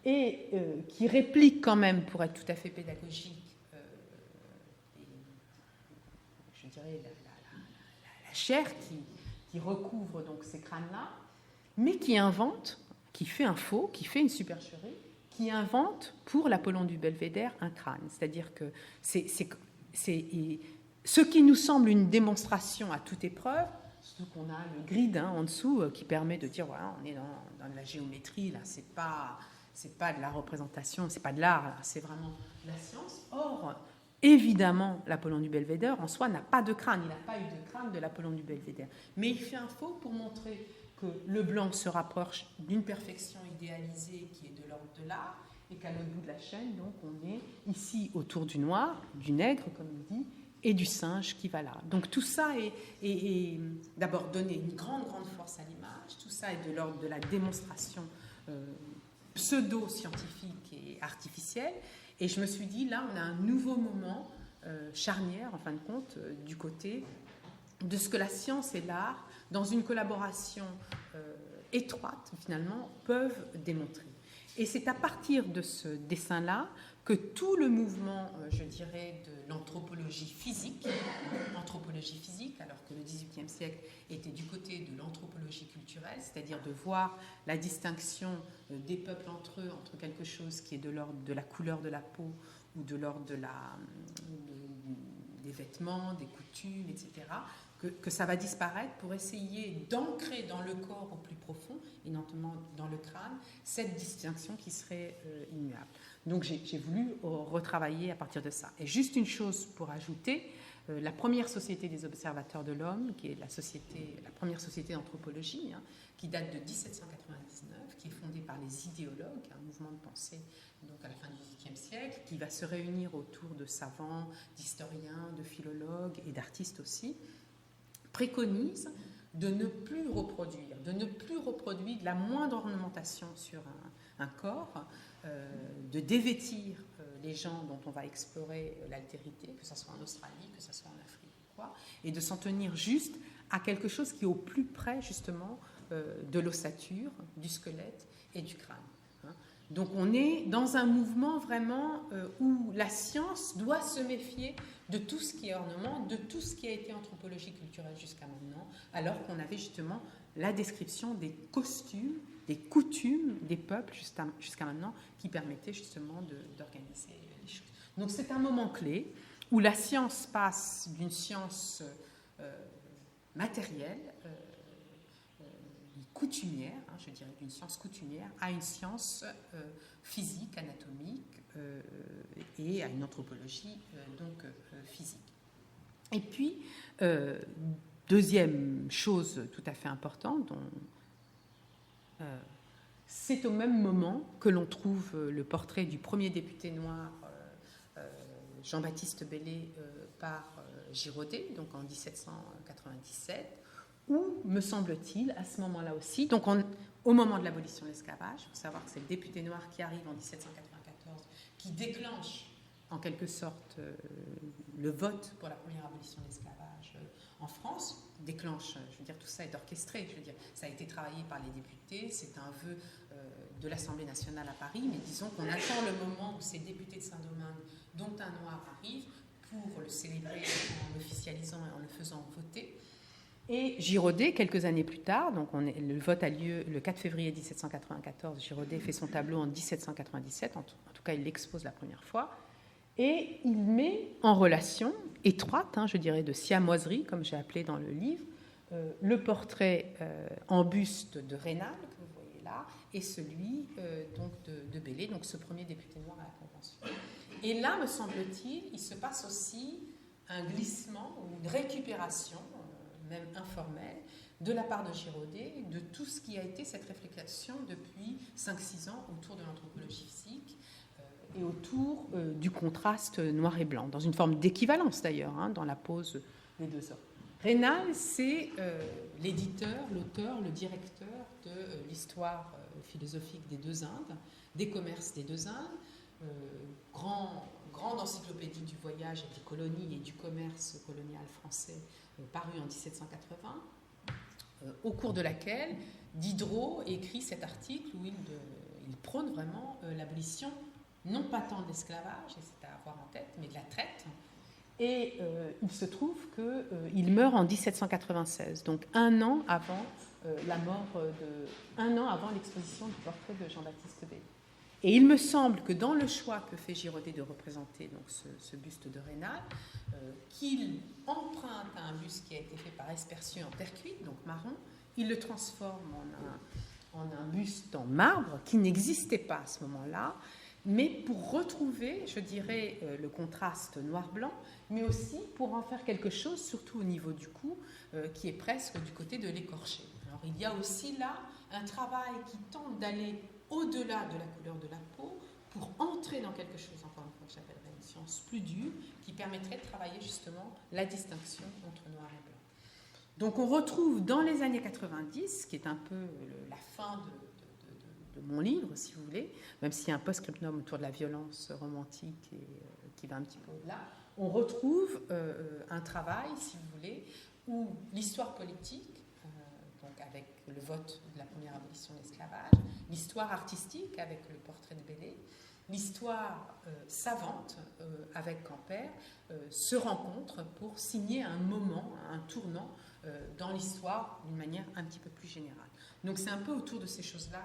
et qui réplique quand même, pour être tout à fait pédagogique, je dirais la chair qui recouvre donc ces crânes-là, mais qui invente, qui fait un faux, qui fait une supercherie, qui invente pour l'Apollon du Belvédère un crâne. C'est-à-dire que c'est ce qui nous semble une démonstration à toute épreuve. Surtout qu'on a le grid en dessous qui permet de dire voilà, on est dans la géométrie, là, c'est pas de la représentation, c'est pas de l'art, c'est vraiment de la science. Or, évidemment, l'Apollon du Belvédère en soi n'a pas de crâne, il n'a pas eu de crâne de l'Apollon du Belvédère. Mais il fait un faux pour montrer que le blanc se rapproche d'une perfection idéalisée qui est de l'ordre de l'art, et qu'à l'autre bout de la chaîne, donc, on est ici autour du noir, du nègre, comme il dit, et du singe qui va là. Donc tout ça est d'abord donné une grande force à l'image, tout ça est de l'ordre de la démonstration pseudo-scientifique et artificielle, et je me suis dit, là, on a un nouveau moment charnière, en fin de compte, du côté de ce que la science et l'art, dans une collaboration étroite, finalement, peuvent démontrer. Et c'est à partir de ce dessin-là que tout le mouvement, je dirais, de l'anthropologie physique, alors que le XVIIIe siècle était du côté de l'anthropologie culturelle, c'est-à-dire de voir la distinction des peuples entre eux, entre quelque chose qui est de l'ordre de la couleur de la peau ou de l'ordre des vêtements, des coutumes, etc., que ça va disparaître pour essayer d'ancrer dans le corps au plus profond, et notamment dans le crâne, cette distinction qui serait immuable. Donc j'ai voulu retravailler à partir de ça. Et juste une chose pour ajouter, la première société des observateurs de l'homme, qui est la première société d'anthropologie, qui date de 1799, qui est fondée par les idéologues, un mouvement de pensée donc à la fin du XVIIIe siècle, qui va se réunir autour de savants, d'historiens, de philologues et d'artistes aussi, préconise de ne plus reproduire de la moindre ornementation sur un corps, de dévêtir les gens dont on va explorer l'altérité, que ce soit en Australie, que ce soit en Afrique, quoi, et de s'en tenir juste à quelque chose qui est au plus près justement de l'ossature, du squelette et du crâne. Donc on est dans un mouvement vraiment où la science doit se méfier de tout ce qui est ornement, de tout ce qui a été anthropologie culturelle jusqu'à maintenant, alors qu'on avait justement la description des costumes, des coutumes des peuples jusqu'à maintenant qui permettaient justement d'organiser les choses. Donc c'est un moment clé où la science passe d'une science matérielle, coutumière, je dirais d'une science coutumière, à une science physique, anatomique et à une anthropologie physique. Et puis, deuxième chose tout à fait importante, c'est au même moment que l'on trouve le portrait du premier député noir, Jean-Baptiste Bellay, par Girodet, donc en 1797, où, me semble-t-il, à ce moment-là aussi, donc au moment de l'abolition de l'esclavage, il faut savoir que c'est le député noir qui arrive en 1794, qui déclenche en quelque sorte le vote pour la première abolition de l'esclavage en France, déclenche, je veux dire, tout ça est orchestré, je veux dire, ça a été travaillé par les députés, c'est un vœu de l'Assemblée nationale à Paris, mais disons qu'on attend le moment où ces députés de Saint-Domingue, dont un noir arrive, pour le célébrer en l'officialisant et en le faisant voter. Et Girodet, quelques années plus tard, donc le vote a lieu le 4 février 1794, Girodet fait son tableau en 1797, en tout cas il l'expose la première fois, et il met en relation étroite, je dirais de siamoiserie, comme j'ai appelé dans le livre, le portrait en buste de Raynal, que vous voyez là, et celui donc de Bellay, donc ce premier député noir à la Convention. Et là, me semble-t-il, il se passe aussi un glissement ou une récupération, même informelle, de la part de Girodet, de tout ce qui a été cette réflexion depuis 5-6 ans autour de l'anthropologie physique et autour du contraste noir et blanc, dans une forme d'équivalence d'ailleurs, dans la pose des deux hommes. Raynal, c'est l'éditeur, l'auteur, le directeur de l'histoire philosophique des deux Indes, des commerces des deux Indes, grande encyclopédie du voyage et des colonies et du commerce colonial français paru en 1780, au cours de laquelle Diderot écrit cet article où il prône vraiment l'abolition, non pas tant de l'esclavage, et c'est à avoir en tête, mais de la traite. Et il se trouve qu'il meurt en 1796, donc un an avant l'exposition du portrait de Jean-Baptiste Bellay. Et il me semble que dans le choix que fait Girodet de représenter donc ce buste de Raynal, qu'il emprunte à un buste qui a été fait par Espercieux en terre cuite, donc marron, il le transforme en un buste en marbre qui n'existait pas à ce moment-là, mais pour retrouver, je dirais, le contraste noir-blanc, mais aussi pour en faire quelque chose, surtout au niveau du cou, qui est presque du côté de l'écorché. Alors il y a aussi là un travail qui tente d'aller au-delà de la couleur de la peau, pour entrer dans quelque chose, encore une fois, que j'appellerais une science plus dure, qui permettrait de travailler justement la distinction entre noir et blanc. Donc on retrouve dans les années 90, qui est un peu la fin de mon livre, si vous voulez, même s'il y a un post-scriptum autour de la violence romantique et qui va un petit peu au-delà, on retrouve un travail, si vous voulez, où l'histoire politique, donc avec le vote de la première abolition de l'esclavage, l'histoire artistique avec le portrait de Bellay, l'histoire savante avec Camper se rencontrent pour signer un moment, un tournant dans l'histoire d'une manière un petit peu plus générale. Donc c'est un peu autour de ces choses-là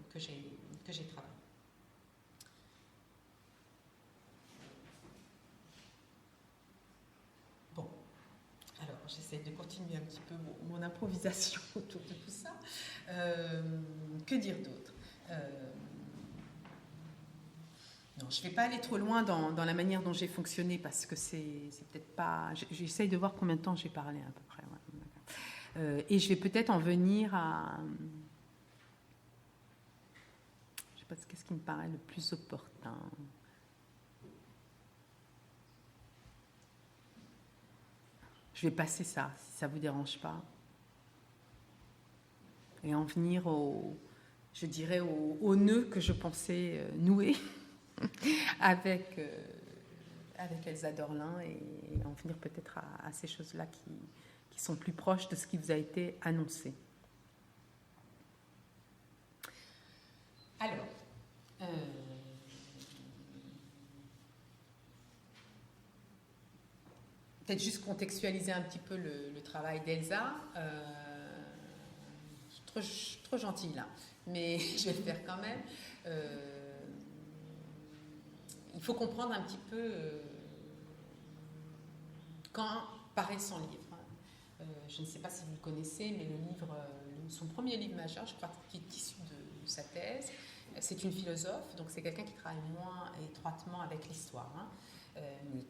que j'ai travaillé. Bon, alors j'essaie de continuer un petit peu mon improvisation autour de tout ça. Que dire d'autre ? Non, je ne vais pas aller trop loin dans la manière dont j'ai fonctionné parce que c'est peut-être pas... J'essaye de voir combien de temps j'ai parlé à peu près. Ouais. Et je vais peut-être en venir à... Je ne sais pas qu'est-ce qui me paraît le plus opportun. Je vais passer ça, si ça ne vous dérange pas. Et en venir je dirais, au nœud que je pensais nouer avec Elsa Dorlin et en venir peut-être à ces choses-là qui sont plus proches de ce qui vous a été annoncé. Alors, peut-être juste contextualiser un petit peu le travail d'Elsa. Je suis trop gentille là, mais je vais le faire quand même. Il faut comprendre un petit peu quand paraît son livre. Je ne sais pas si vous le connaissez, mais le livre, son premier livre majeur, je crois qu'il est issu de sa thèse. C'est une philosophe, donc c'est quelqu'un qui travaille moins étroitement avec l'histoire.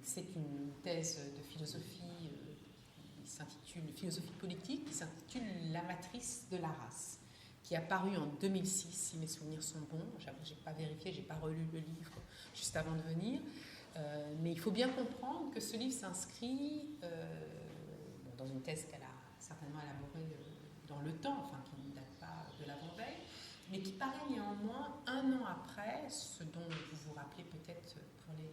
C'est une thèse de philosophie qui s'intitule Philosophie politique, qui s'intitule La matrice de la race, qui est apparu en 2006, si mes souvenirs sont bons. J'avoue que je n'ai pas vérifié, je n'ai pas relu le livre juste avant de venir. Mais il faut bien comprendre que ce livre s'inscrit dans une thèse qu'elle a certainement élaborée dans le temps, enfin qui ne date pas de l'avant-veille, mais qui paraît néanmoins un an après, ce dont vous vous rappelez peut-être pour les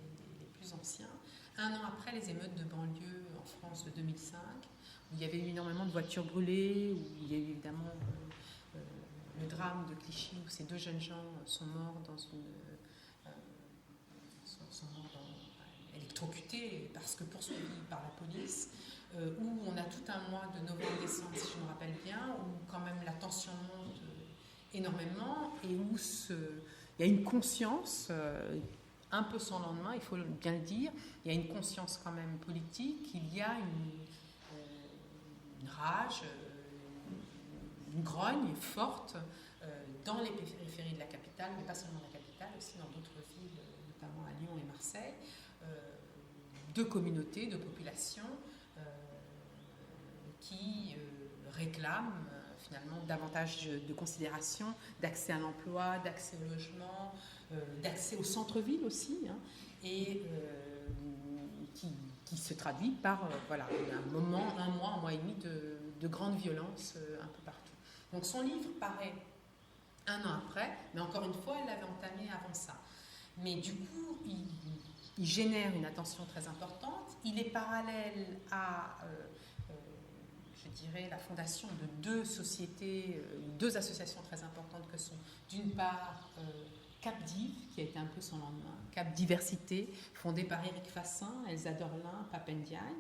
plus anciens, un an après les émeutes de banlieue en France de 2005, où il y avait eu énormément de voitures brûlées, où il y a eu évidemment le drame de Clichy, où ces deux jeunes gens sont morts électrocutés parce que poursuivis par la police, où on a tout un mois de novembre-décembre, si je me rappelle bien, où quand même la tension monte énormément et où il y a une conscience, un peu sans lendemain, il faut bien le dire, il y a une conscience quand même politique, il y a une rage, une grogne forte dans les périphéries de la capitale, mais pas seulement de la capitale, aussi dans d'autres villes, notamment à Lyon et Marseille, de communautés, de populations qui réclament finalement davantage de considération, d'accès à l'emploi, d'accès au logement, d'accès au centre-ville aussi, et qui se traduit par un mois et demi de grande violence un peu partout. Donc son livre paraît un an après, mais encore une fois, elle l'avait entamé avant ça. Mais du coup, il génère une attention très importante. Il est parallèle à, je dirais, la fondation de deux sociétés, deux associations très importantes que sont, d'une part, CapDiv, qui a été un peu son lendemain, Cap Diversité, fondée par Éric Fassin, Elsa Dorlin, Papendiaï,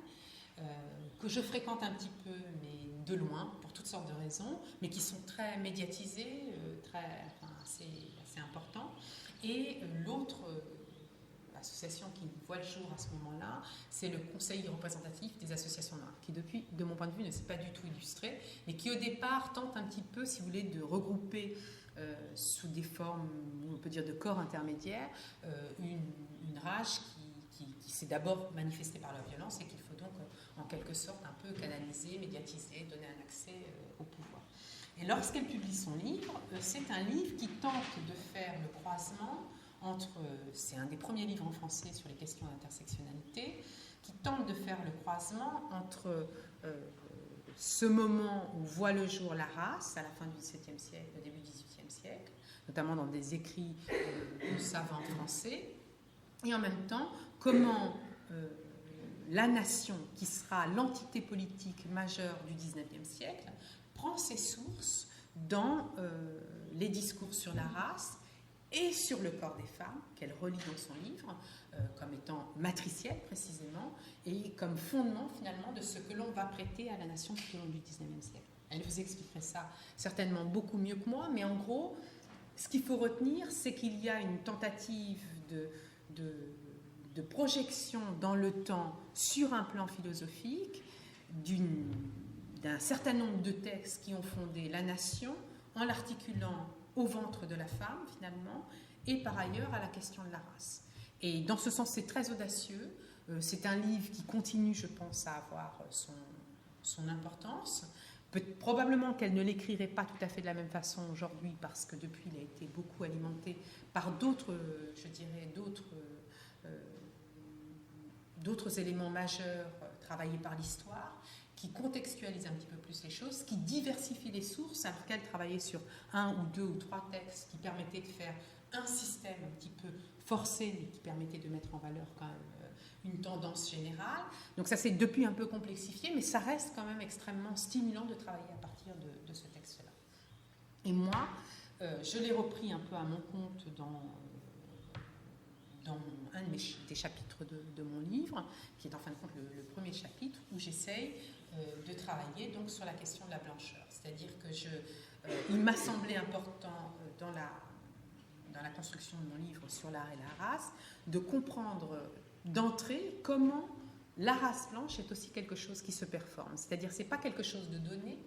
que je fréquente un petit peu, mais de loin, pour toutes sortes de raisons, mais qui sont très médiatisées, assez importants. Et l'autre association qui voit le jour à ce moment-là, c'est le Conseil représentatif des associations noires, qui depuis, de mon point de vue, ne s'est pas du tout illustré, mais qui au départ tente un petit peu, si vous voulez, de regrouper sous des formes, on peut dire, de corps intermédiaires, une rage qui s'est d'abord manifestée par la violence et qu'il faut donc en quelque sorte un peu canaliser, médiatiser, donner un accès au pouvoir. Et lorsqu'elle publie son livre, c'est un livre qui tente de faire le croisement c'est un des premiers livres en français sur les questions d'intersectionnalité, qui tente de faire le croisement entre ce moment où voit le jour la race, à la fin du XVIIe siècle, au début du XVIIIe siècle, notamment dans des écrits de savants français, et en même temps, comment la nation, qui sera l'entité politique majeure du XIXe siècle, prend ses sources dans les discours sur la race et sur le corps des femmes, qu'elle relie dans son livre, comme étant matricielle précisément, et comme fondement finalement de ce que l'on va prêter à la nation tout au long du XIXe siècle. Elle vous expliquerait ça certainement beaucoup mieux que moi, mais en gros, ce qu'il faut retenir, c'est qu'il y a une tentative de projection dans le temps sur un plan philosophique d'un certain nombre de textes qui ont fondé la nation en l'articulant au ventre de la femme finalement et par ailleurs à la question de la race. Et dans ce sens, c'est très audacieux. C'est un livre qui continue, je pense, à avoir son importance. Probablement qu'elle ne l'écrirait pas tout à fait de la même façon aujourd'hui parce que depuis, il a été beaucoup alimenté par d'autres éléments majeurs travaillés par l'histoire, qui contextualisent un petit peu plus les choses, qui diversifient les sources, alors qu'elle travaillait sur 1 ou 2 ou 3 textes qui permettaient de faire un système un petit peu forcé, mais qui permettait de mettre en valeur quand même une tendance générale. Donc ça s'est depuis un peu complexifié, mais ça reste quand même extrêmement stimulant de travailler à partir de ce texte-là. Et moi, je l'ai repris un peu à mon compte dans un des chapitres de mon livre, qui est en fin de compte le premier chapitre, où j'essaye de travailler donc sur la question de la blancheur. C'est-à-dire que il m'a semblé important dans la construction de mon livre sur l'art et la race, de comprendre d'entrée comment la race blanche est aussi quelque chose qui se performe. C'est-à-dire que ce n'est pas quelque chose de donné,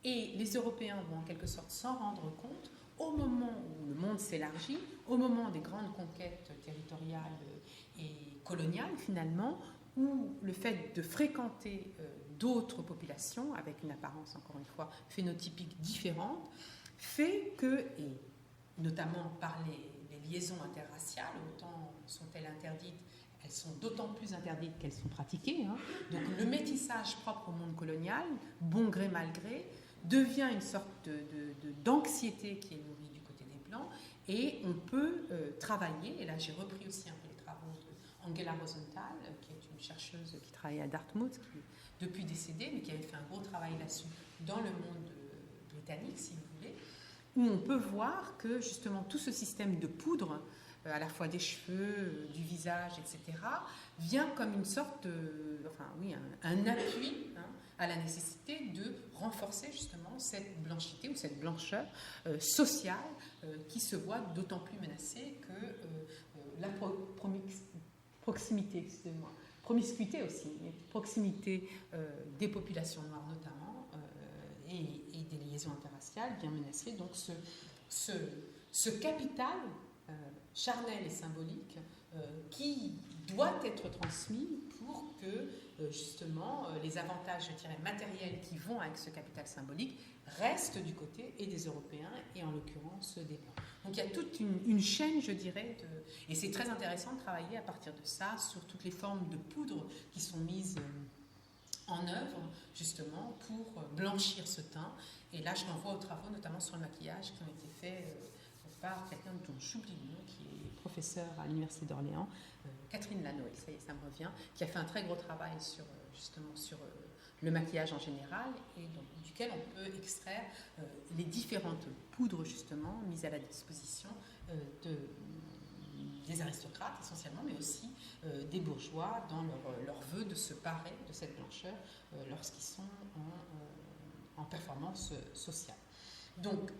et les Européens vont en quelque sorte s'en rendre compte au moment où le monde s'élargit, au moment des grandes conquêtes territoriales et coloniales finalement, où le fait de fréquenter d'autres populations, avec une apparence encore une fois phénotypique différente, fait que, et notamment par les liaisons interraciales, autant sont-elles interdites, elles sont d'autant plus interdites qu'elles sont pratiquées. Hein. Donc le métissage propre au monde colonial, bon gré mal gré, devient une sorte d'anxiété qui est nourrie du côté des Blancs, et on peut travailler, et là j'ai repris aussi un peu les travaux d'Angela Rosenthal, qui est une chercheuse qui travaille à Dartmouth, qui est depuis décédée, mais qui avait fait un gros travail là-dessus dans le monde britannique, si vous voulez, où on peut voir que justement tout ce système de poudre, à la fois des cheveux, du visage, etc., vient comme une sorte un appui à la nécessité de renforcer justement cette blanchité ou cette blancheur sociale qui se voit d'autant plus menacée que la promiscuité aussi, mais proximité des populations noires notamment et des liaisons interraciales vient menacer donc ce capital charnel et symbolique qui doit être transmis pour que justement les avantages, je dirais, matériels qui vont avec ce capital symbolique restent du côté et des Européens et en l'occurrence des Blancs. Donc il y a toute une chaîne, je dirais, et c'est très intéressant de travailler à partir de ça sur toutes les formes de poudre qui sont mises en œuvre justement pour blanchir ce teint. Et là je renvoie aux travaux notamment sur le maquillage qui ont été faits par quelqu'un dont j'oublie le nom, qui est professeur à l'Université d'Orléans, Catherine Lanoël, ça y est, ça me revient, qui a fait un très gros travail justement sur le maquillage en général, et donc, duquel on peut extraire les différentes poudres justement mises à la disposition des aristocrates essentiellement, mais aussi des bourgeois dans leur vœu de se parer de cette blancheur lorsqu'ils sont en performance sociale. Donc,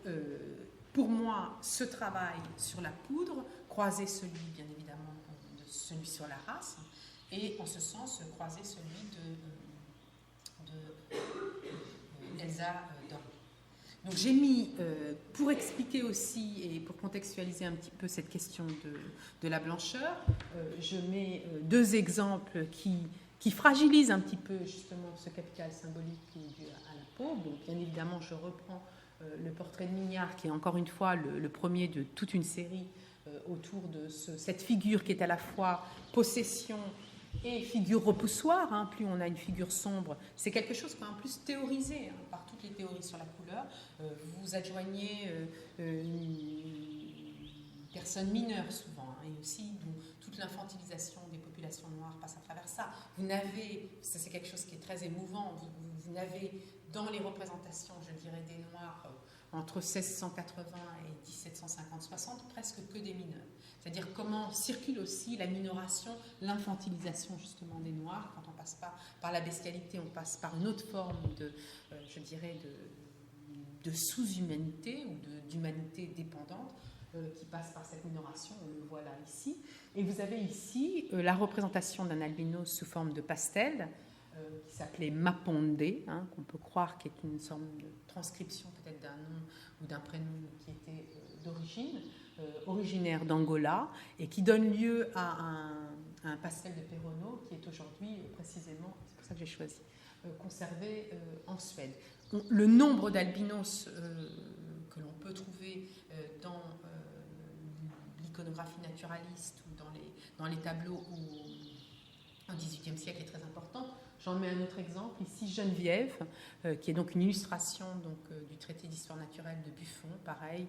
pour moi, ce travail sur la poudre croisait celui, bien évidemment, de celui sur la race, et en ce sens, croisait celui de Elsa Dorley. Donc j'ai mis, pour expliquer aussi et pour contextualiser un petit peu cette question de la blancheur, je mets 2 exemples qui fragilisent un petit peu justement ce capital symbolique qui est dû à la peau. Donc bien évidemment, je reprends le portrait de Mignard, qui est encore une fois le premier de toute une série autour de cette figure qui est à la fois possession et figure repoussoire. Hein. Plus on a une figure sombre, c'est quelque chose qu'on a en plus théorisé par toutes les théories sur la couleur. Vous adjoignez une personne mineure souvent, et aussi toute l'infantilisation des populations noires passe à travers ça. Vous n'avez, ça c'est quelque chose qui est très émouvant, vous n'avez dans les représentations, je dirais, des Noirs entre 1680 et 1750-60, presque que des mineurs. C'est-à-dire comment circule aussi la minoration, l'infantilisation justement des Noirs. Quand on ne passe pas par la bestialité, on passe par une autre forme de, je dirais, de sous-humanité ou d'humanité dépendante qui passe par cette minoration. On le voit là ici. Et vous avez ici la représentation d'un albinos sous forme de pastel qui s'appelait Mapondé, hein, qu'on peut croire qui est une sorte de transcription peut-être d'un nom ou d'un prénom qui était d'origine, originaire d'Angola, et qui donne lieu à un pastel de Perrono qui est aujourd'hui précisément, c'est pour ça que j'ai choisi, conservé en Suède. Le nombre d'albinos que l'on peut trouver dans l'iconographie naturaliste ou dans les tableaux au XVIIIe siècle est très important. J'en mets un autre exemple, ici Geneviève, qui est donc une illustration du traité d'histoire naturelle de Buffon, pareil,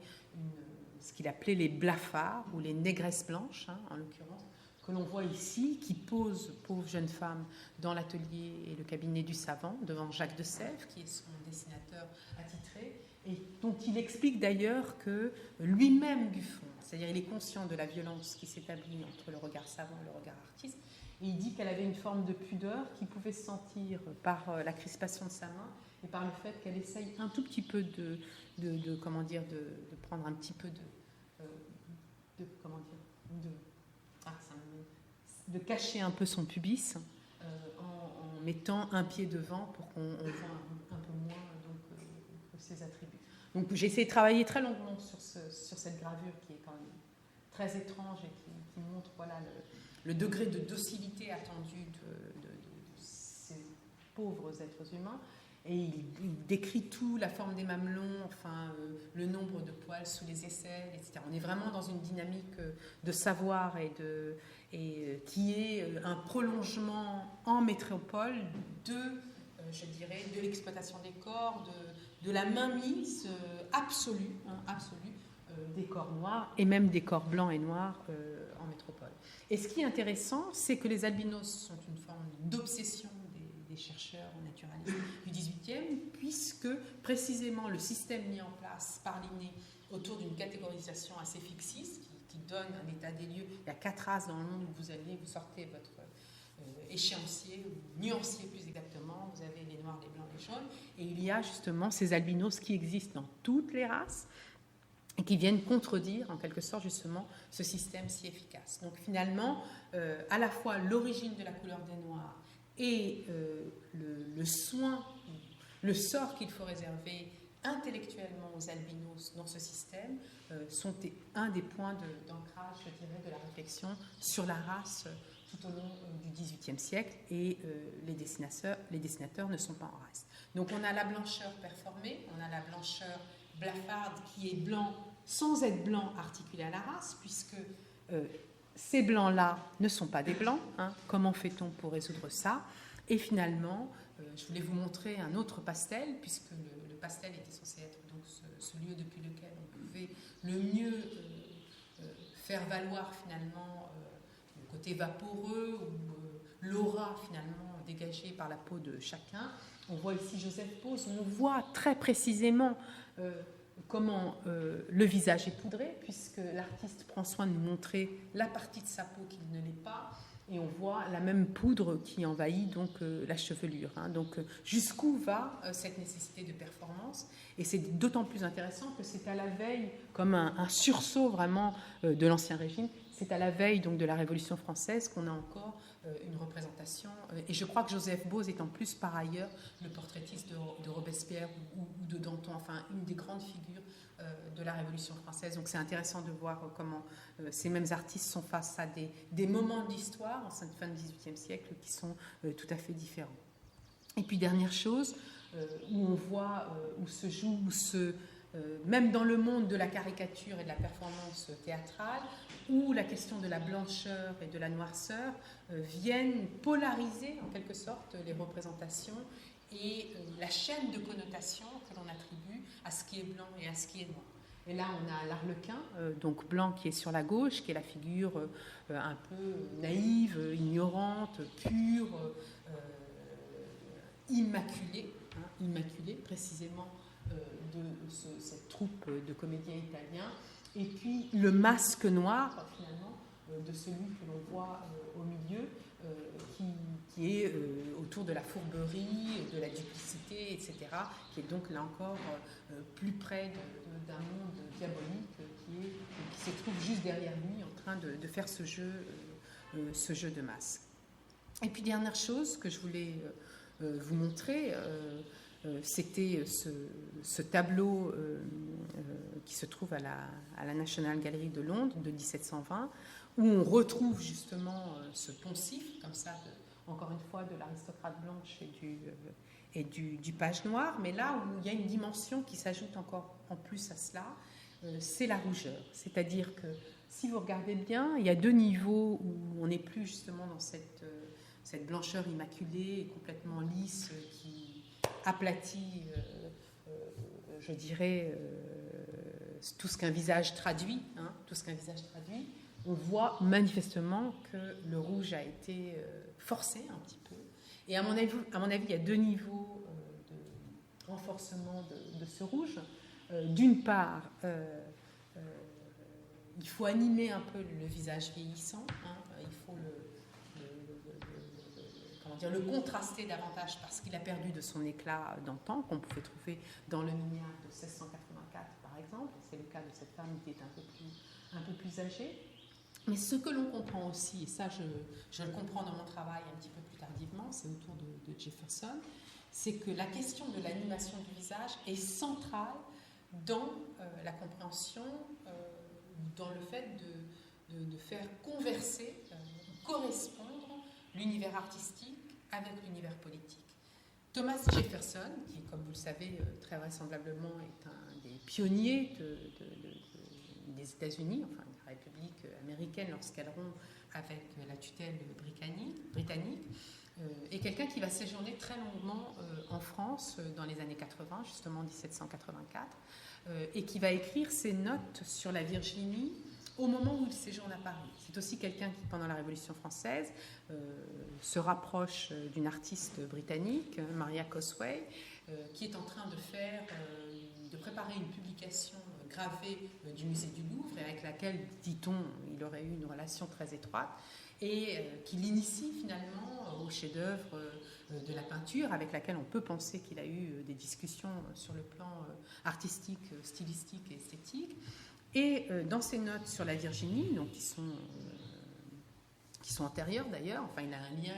ce qu'il appelait les blafards ou les négresses blanches, hein, en l'occurrence, que l'on voit ici, qui pose, pauvre jeune femme, dans l'atelier et le cabinet du savant, devant Jacques de Sèvres, qui est son dessinateur attitré, et dont il explique d'ailleurs que lui-même, Buffon, c'est-à-dire il est conscient de la violence qui s'établit entre le regard savant et le regard artiste, et il dit qu'elle avait une forme de pudeur qui pouvait se sentir par la crispation de sa main et par le fait qu'elle essaye un tout petit peu de prendre un petit peu de cacher un peu son pubis en mettant un pied devant pour qu'on voit un peu moins ses attributs. Donc j'ai essayé de travailler très longuement sur cette gravure qui est quand même très étrange et qui montre le degré de docilité attendu de ces pauvres êtres humains. Et il décrit tout, la forme des mamelons, enfin, le nombre de poils sous les aisselles, etc. On est vraiment dans une dynamique de savoir qui est un prolongement en métropole de l'exploitation des corps, de la mainmise absolue des corps noirs et même des corps blancs et noirs en métropole. Et ce qui est intéressant, c'est que les albinos sont une forme d'obsession des chercheurs naturalistes du XVIIIe, puisque précisément le système mis en place par Linné autour d'une catégorisation assez fixiste qui donne un état des lieux. Il y a 4 races dans le monde où vous sortez votre échéancier, ou nuancier plus exactement, vous avez les noirs, les blancs, les jaunes, et il y a justement ces albinos qui existent dans toutes les races, et qui viennent contredire, en quelque sorte, justement, ce système si efficace. Donc, finalement, à la fois l'origine de la couleur des Noirs et le soin, le sort qu'il faut réserver intellectuellement aux albinos dans ce système sont un des points d'ancrage, je dirais, de la réflexion sur la race tout au long du XVIIIe siècle, et les dessinateurs ne sont pas en race. Donc, on a la blancheur performée, on a la blancheur blafarde qui est blanc sans être blanc articulé à la race, puisque ces blancs-là ne sont pas des blancs. Hein. Comment fait-on pour résoudre ça? Et finalement, je voulais vous montrer un autre pastel, puisque le pastel était censé être donc ce lieu depuis lequel on pouvait le mieux faire valoir finalement le côté vaporeux ou l'aura finalement dégagée par la peau de chacun. On voit ici Joseph Pose, on voit très précisément comment le visage est poudré, puisque l'artiste prend soin de nous montrer la partie de sa peau qui ne l'est pas, et on voit la même poudre qui envahit donc la chevelure. Hein. Donc jusqu'où va cette nécessité de performance? Et c'est d'autant plus intéressant que c'est à la veille, comme un sursaut vraiment de l'Ancien Régime, c'est à la veille donc de la Révolution française qu'on a encore une représentation. Et je crois que Joseph Bose est en plus par ailleurs le portraitiste de Robespierre ou de Danton, enfin une des grandes figures de la Révolution française. Donc c'est intéressant de voir comment ces mêmes artistes sont face à des moments de l'histoire en cette fin du XVIIIe siècle qui sont tout à fait différents. Et puis dernière chose, où on voit, où se joue, même dans le monde de la caricature et de la performance théâtrale, où la question de la blancheur et de la noirceur viennent polariser en quelque sorte les représentations et la chaîne de connotation que l'on attribue à ce qui est blanc et à ce qui est noir. Et là, on a l'arlequin, donc blanc qui est sur la gauche, qui est la figure un peu naïve, ignorante, pure, immaculée, immaculée précisément de cette troupe de comédiens italiens. Et puis le masque noir, finalement, de celui que l'on voit au milieu, qui est autour de la fourberie, de la duplicité, etc., qui est donc là encore plus près d'un monde diabolique qui se trouve juste derrière lui en train de faire ce jeu de masque. Et puis dernière chose que je voulais vous montrer, c'était ce tableau qui se trouve à la National Gallery de Londres de 1720, où on retrouve justement ce poncif, comme ça, encore une fois, de l'aristocrate blanche et du page noir, mais là où il y a une dimension qui s'ajoute encore en plus à cela, c'est la rougeur. C'est-à-dire que si vous regardez bien, il y a deux niveaux où on n'est plus justement dans cette blancheur immaculée, complètement lisse, qui aplatit, je dirais, tout ce qu'un visage traduit, tout ce qu'un visage traduit. On voit manifestement que le rouge a été forcé un petit peu. Et à mon avis, il y a deux niveaux de renforcement de ce rouge. D'une part, il faut animer un peu le visage vieillissant. Il faut le contraster davantage parce qu'il a perdu de son éclat d'antan, qu'on pouvait trouver dans le Mignard de 1684, par exemple. C'est le cas de cette femme qui est un peu plus âgée. Mais ce que l'on comprend aussi, et ça je le comprends dans mon travail un petit peu plus tardivement, c'est autour de Jefferson, c'est que la question de l'animation du visage est centrale dans la compréhension, dans le fait de faire converser, correspondre l'univers artistique avec l'univers politique. Thomas Jefferson, qui, comme vous le savez, très vraisemblablement est un des pionniers des États-Unis, enfin de la République américaine lorsqu'elle rompt avec la tutelle britannique, est quelqu'un qui va séjourner très longuement en France dans les années 80, justement 1784, et qui va écrire ses notes sur la Virginie au moment où il séjourne à Paris. C'est aussi quelqu'un qui, pendant la Révolution française, se rapproche d'une artiste britannique, Maria Cosway, qui est en train de préparer une publication gravée du musée du Louvre, et avec laquelle, dit-on, il aurait eu une relation très étroite, et qui l'initie finalement au chef-d'œuvre de la peinture, avec laquelle on peut penser qu'il a eu des discussions sur le plan artistique, stylistique et esthétique. Et dans ses notes sur la Virginie, donc qui sont antérieures d'ailleurs, enfin il a un lien,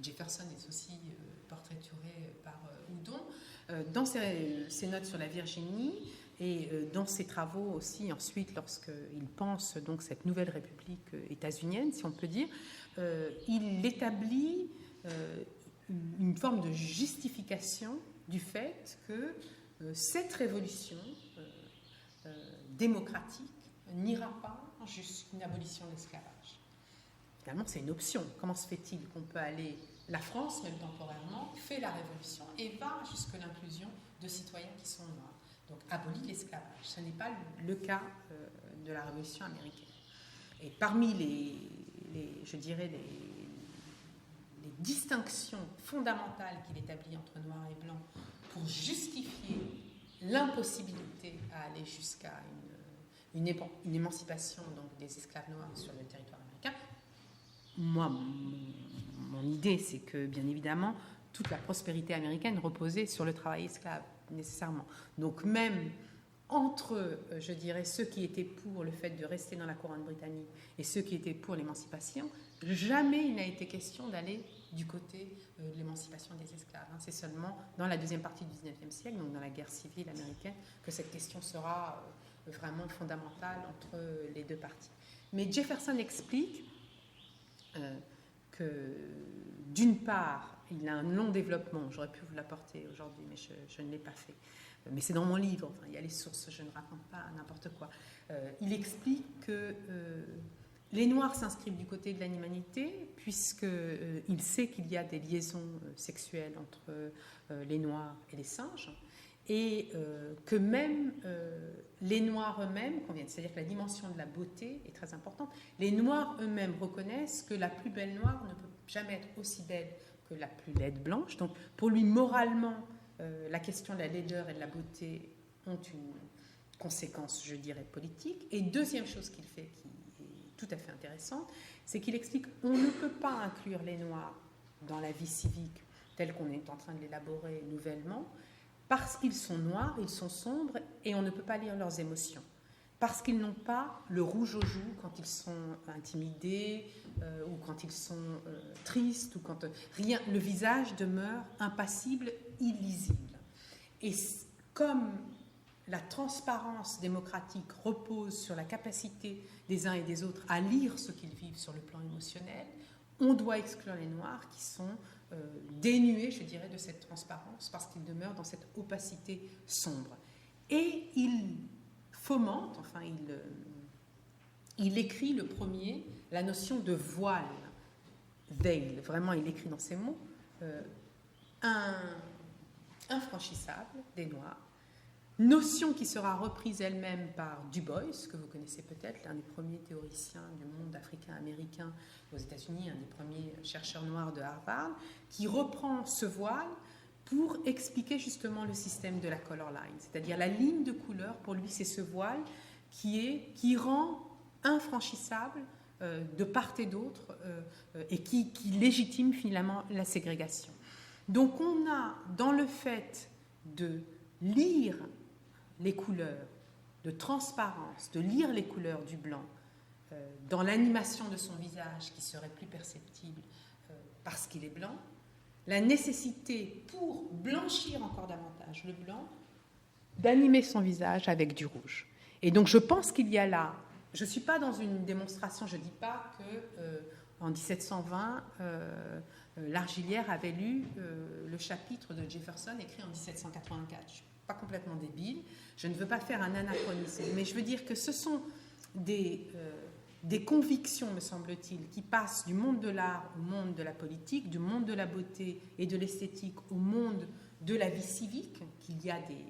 Jefferson est aussi portraituré par Houdon, dans ses notes sur la Virginie et dans ses travaux aussi ensuite lorsqu'il pense donc cette nouvelle république états-unienne, si on peut dire, il établit une forme de justification du fait que cette révolution démocratique n'ira pas jusqu'à une abolition de l'esclavage. Finalement, c'est une option. Comment se fait-il qu'on peut aller, la France, même temporairement, fait la révolution et va jusqu'à l'inclusion de citoyens qui sont noirs. Donc, abolit l'esclavage. Ce n'est pas le cas de la révolution américaine. Et parmi les distinctions fondamentales qu'il établit entre noir et blanc pour justifier l'impossibilité à aller jusqu'à une émancipation donc, des esclaves noirs sur le territoire américain, moi, mon idée, c'est que, bien évidemment, toute la prospérité américaine reposait sur le travail esclave, nécessairement. Donc même entre, je dirais, ceux qui étaient pour le fait de rester dans la couronne britannique et ceux qui étaient pour l'émancipation, jamais il n'a été question d'aller du côté de l'émancipation des esclaves. C'est seulement dans la deuxième partie du XIXe siècle, donc dans la guerre civile américaine, que cette question sera vraiment fondamentale entre les deux parties. Mais Jefferson explique que, d'une part, il a un long développement, j'aurais pu vous l'apporter aujourd'hui, mais je ne l'ai pas fait. Mais c'est dans mon livre, enfin, il y a les sources, je ne raconte pas n'importe quoi. Il explique que les Noirs s'inscrivent du côté de l'humanité, puisqu'il sait qu'il y a des liaisons sexuelles entre les Noirs et les singes, et que même les Noirs eux-mêmes conviennent, c'est-à-dire que la dimension de la beauté est très importante. Les Noirs eux-mêmes reconnaissent que la plus belle Noire ne peut jamais être aussi belle que la plus laide blanche. Donc pour lui, moralement, la question de la laideur et de la beauté ont une conséquence, je dirais, politique. Et deuxième chose qu'il fait, qui est tout à fait intéressante, c'est qu'il explique qu'on ne peut pas inclure les Noirs dans la vie civique telle qu'on est en train de l'élaborer nouvellement, parce qu'ils sont noirs, ils sont sombres, et on ne peut pas lire leurs émotions. Parce qu'ils n'ont pas le rouge aux joues quand ils sont intimidés, ou quand ils sont tristes, ou quand rien, le visage demeure impassible, illisible. Et comme la transparence démocratique repose sur la capacité des uns et des autres à lire ce qu'ils vivent sur le plan émotionnel, on doit exclure les Noirs qui sont dénués, je dirais, de cette transparence parce qu'ils demeurent dans cette opacité sombre. Et il fomente, enfin il écrit le premier la notion de voile, veil, vraiment il écrit dans ces mots, infranchissable des Noirs, notion qui sera reprise elle-même par Du Bois, que vous connaissez peut-être, l'un des premiers théoriciens du monde africain-américain aux États-Unis, un des premiers chercheurs noirs de Harvard, qui reprend ce voile pour expliquer justement le système de la color line, c'est-à-dire la ligne de couleur. Pour lui, c'est ce voile qui rend infranchissable de part et d'autre et qui légitime finalement la ségrégation. Donc on a dans le fait de lire les couleurs, de transparence, de lire les couleurs du blanc dans l'animation de son visage qui serait plus perceptible parce qu'il est blanc, la nécessité pour blanchir encore davantage le blanc d'animer son visage avec du rouge. Et donc je pense qu'il y a là, je ne suis pas dans une démonstration, je ne dis pas qu'en 1720, Largillière avait lu le chapitre de Jefferson écrit en 1784. Je ne suis pas complètement débile, je ne veux pas faire un anachronisme, mais je veux dire que ce sont des convictions, me semble-t-il, qui passent du monde de l'art au monde de la politique, du monde de la beauté et de l'esthétique au monde de la vie civique, qu'il y a des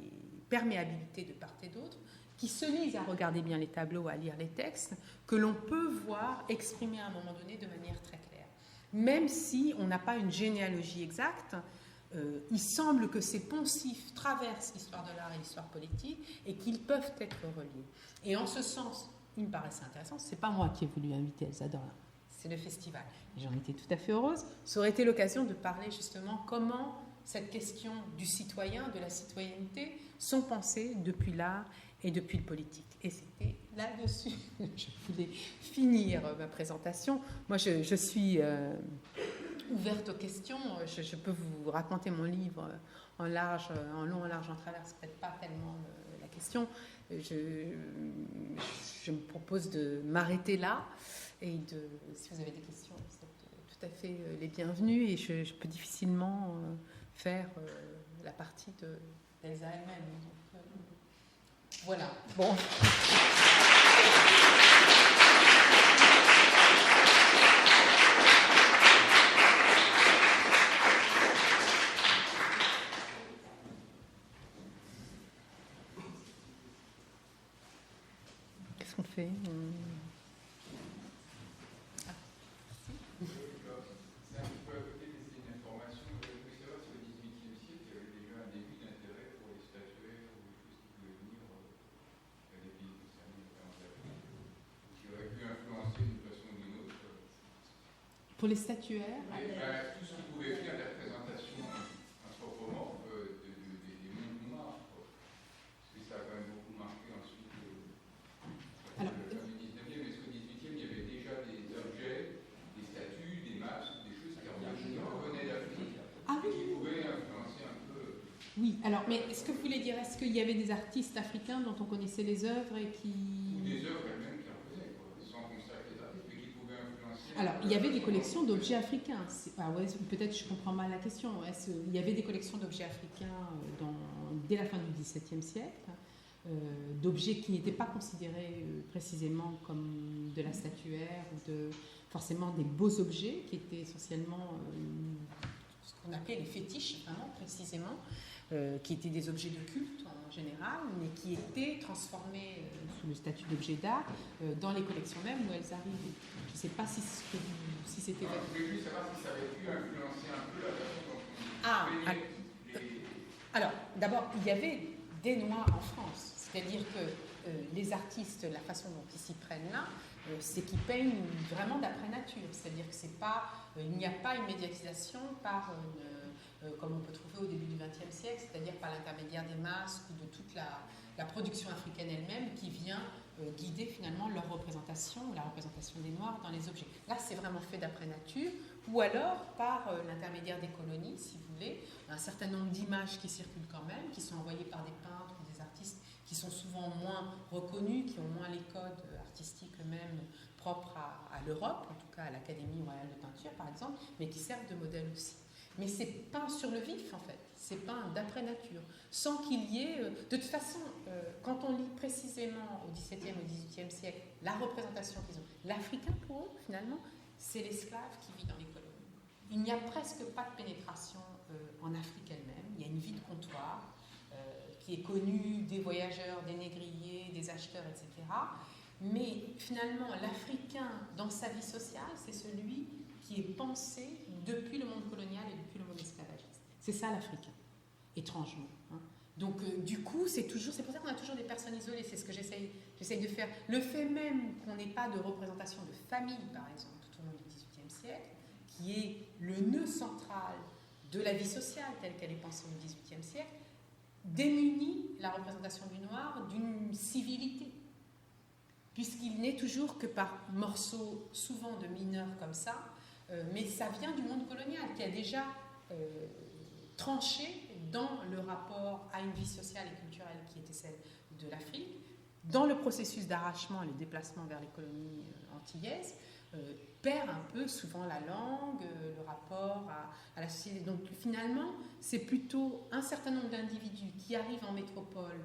perméabilités de part et d'autre, qui se lisent à regarder bien les tableaux, à lire les textes, que l'on peut voir exprimer à un moment donné de manière très claire. Même si on n'a pas une généalogie exacte, il semble que ces poncifs traversent l'histoire de l'art et l'histoire politique et qu'ils peuvent être reliés. Et en ce sens, il me paraissait intéressant, ce n'est pas moi qui ai voulu inviter Elsa Dorlin, c'est le festival. J'en étais tout à fait heureuse. Ça aurait été l'occasion de parler justement comment cette question du citoyen, de la citoyenneté, sont pensées depuis l'art et depuis le politique. Et c'était là-dessus que je voulais finir ma présentation. Moi, je suis ouverte aux questions. Je peux vous raconter mon livre en large, en long, en large, en travers. Ce n'est peut-être pas tellement la question. Je me propose de m'arrêter là. Et si vous avez des questions, vous êtes tout à fait les bienvenus. Et je peux difficilement faire la partie d'Elsa elle-même. Voilà. Bon. Qu'est-ce qu'on fait? Pour les statuaires, tout ce qui pouvait faire des représentations anthropomorphes des mondes noirs. Parce que ça a quand même beaucoup marqué ensuite la fin du 19e. Est-ce qu'au 18e, il y avait déjà des objets, des statues, des masques, des choses qui revenaient d'Afrique et qui pouvaient influencer un peu. Oui, alors, mais est-ce que vous voulez dire, est-ce qu'il y avait des artistes africains dont on connaissait les œuvres et qui... Ou des œuvres elles-mêmes qui en faisaient, sans consacrer des artistes, mais qui pouvaient influencer. Alors, il y avait des collections d'objets africains. Ouais, peut-être je comprends mal la question. Il y avait des collections d'objets africains dès la fin du XVIIe siècle, d'objets qui n'étaient pas considérés précisément comme de la statuaire ou forcément des beaux objets, qui étaient essentiellement ce qu'on appelait les fétiches, vraiment précisément, qui étaient des objets de culte en général, mais qui étaient transformés sous le statut d'objet d'art dans les collections même où elles arrivaient. Je ne sais pas si c'était... Je voulais juste savoir si ça avait pu influencer un peu la façon dont on alors, d'abord, il y avait des Noirs en France, c'est-à-dire que les artistes, la façon dont ils s'y prennent là, c'est qu'ils peignent vraiment d'après nature, c'est-à-dire que il n'y a pas une médiatisation comme on peut trouver au début du XXe siècle, c'est-à-dire par l'intermédiaire des masques ou de toute la production africaine elle-même qui vient guider finalement leur représentation, la représentation des Noirs dans les objets. Là, c'est vraiment fait d'après nature, ou alors par l'intermédiaire des colonies, si vous voulez, un certain nombre d'images qui circulent quand même, qui sont envoyées par des peintres ou des artistes qui sont souvent moins reconnus, qui ont moins les codes artistiques eux-mêmes propres à l'Europe, en tout cas à l'Académie royale de peinture par exemple, mais qui servent de modèle aussi. Mais c'est peint sur le vif en fait, c'est peint d'après nature, sans qu'il y ait... de toute façon, quand on lit précisément au XVIIe, au XVIIIe siècle, la représentation qu'ils ont, l'Africain pour eux finalement, c'est l'esclave qui vit dans les colonies. Il n'y a presque pas de pénétration en Afrique elle-même, il y a une vie de comptoir qui est connue des voyageurs, des négriers, des acheteurs, etc. Mais finalement, l'Africain, dans sa vie sociale, c'est celui qui est pensé depuis le monde colonial et depuis le monde esclavagiste. C'est ça l'Africain, étrangement. Hein. Donc, du coup, c'est pour ça qu'on a toujours des personnes isolées. C'est ce que j'essaye de faire. Le fait même qu'on n'ait pas de représentation de famille, par exemple, tout au long du XVIIIe siècle, qui est le nœud central de la vie sociale telle qu'elle est pensée au XVIIIe siècle, démunit la représentation du noir d'une civilité, puisqu'il n'est toujours que par morceaux, souvent de mineurs comme ça, mais ça vient du monde colonial qui a déjà tranché dans le rapport à une vie sociale et culturelle qui était celle de l'Afrique, dans le processus d'arrachement et le déplacement vers les colonies antillaises, perd un peu souvent la langue, le rapport à la société. Donc finalement, c'est plutôt un certain nombre d'individus qui arrivent en métropole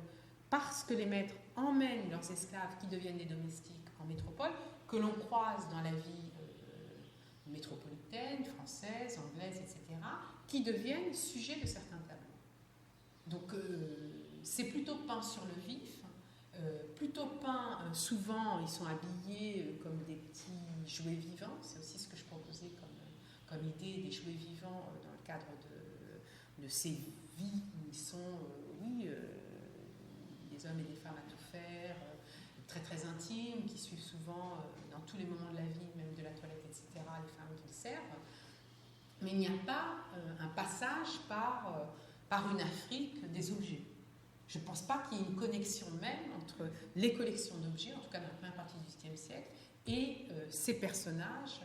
parce que les maîtres emmènent leurs esclaves qui deviennent des domestiques en métropole, que l'on croise dans la vie métropolitaine, française, anglaise, etc., qui deviennent sujets de certains tableaux. Donc c'est plutôt peint sur le vif, plutôt peint, souvent ils sont habillés comme des petits jouets vivants, c'est aussi ce que je proposais comme idée, des jouets vivants dans le cadre de ces vies où ils sont, des hommes et des femmes à tout faire, très très intimes, qui suivent souvent dans tous les moments de la vie, même de la toilette, etc., les femmes qu'ils servent. Mais il n'y a pas un passage par une Afrique des objets. Je ne pense pas qu'il y ait une connexion même entre les collections d'objets, en tout cas dans la première partie du XVIIIe siècle, et ces personnages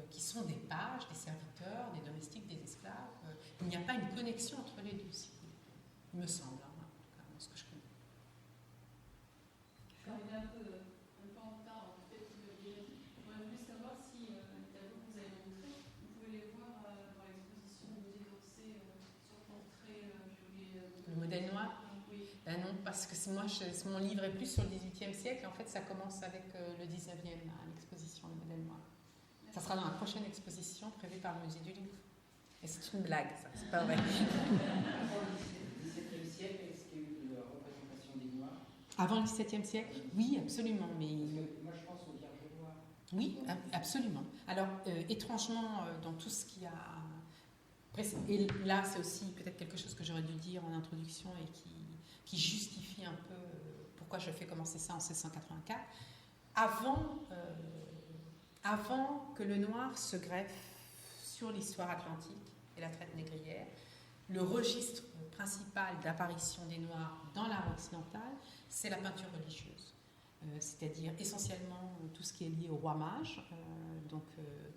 qui sont des pages, des serviteurs, des domestiques, des esclaves. Il n'y a pas une connexion entre les deux, si vous voulez. Il me semble, en tout cas, dans ce que je connais. Je suis un peu en retard, en fait. J'aimerais juste savoir si les tableaux que vous avez montrés, vous pouvez les voir dans l'exposition du musée d'Orsay sur portrait le modèle noir. Ben non, parce que mon livre est plus sur le XVIIIe siècle. En fait, ça commence avec le XIXe, l'exposition Le modèle noir. Ça sera dans la prochaine exposition prévue par le musée du Louvre. Et c'est une blague, ça, c'est pas vrai. Avant le XVIIe siècle, est-ce qu'il y a eu de la représentation des Noirs? Avant le XVIIe siècle? Oui, absolument. Mais moi, je pense aux Vierges noires. Oui, absolument. Alors, étrangement, dans tout ce qui a... Et là, c'est aussi peut-être quelque chose que j'aurais dû dire en introduction et qui justifie un peu pourquoi je fais commencer ça en 1684. Avant que le noir se greffe sur l'histoire atlantique et la traite négrière, le registre principal d'apparition des Noirs dans l'art occidental, c'est la peinture religieuse. C'est-à-dire essentiellement tout ce qui est lié au roi mage,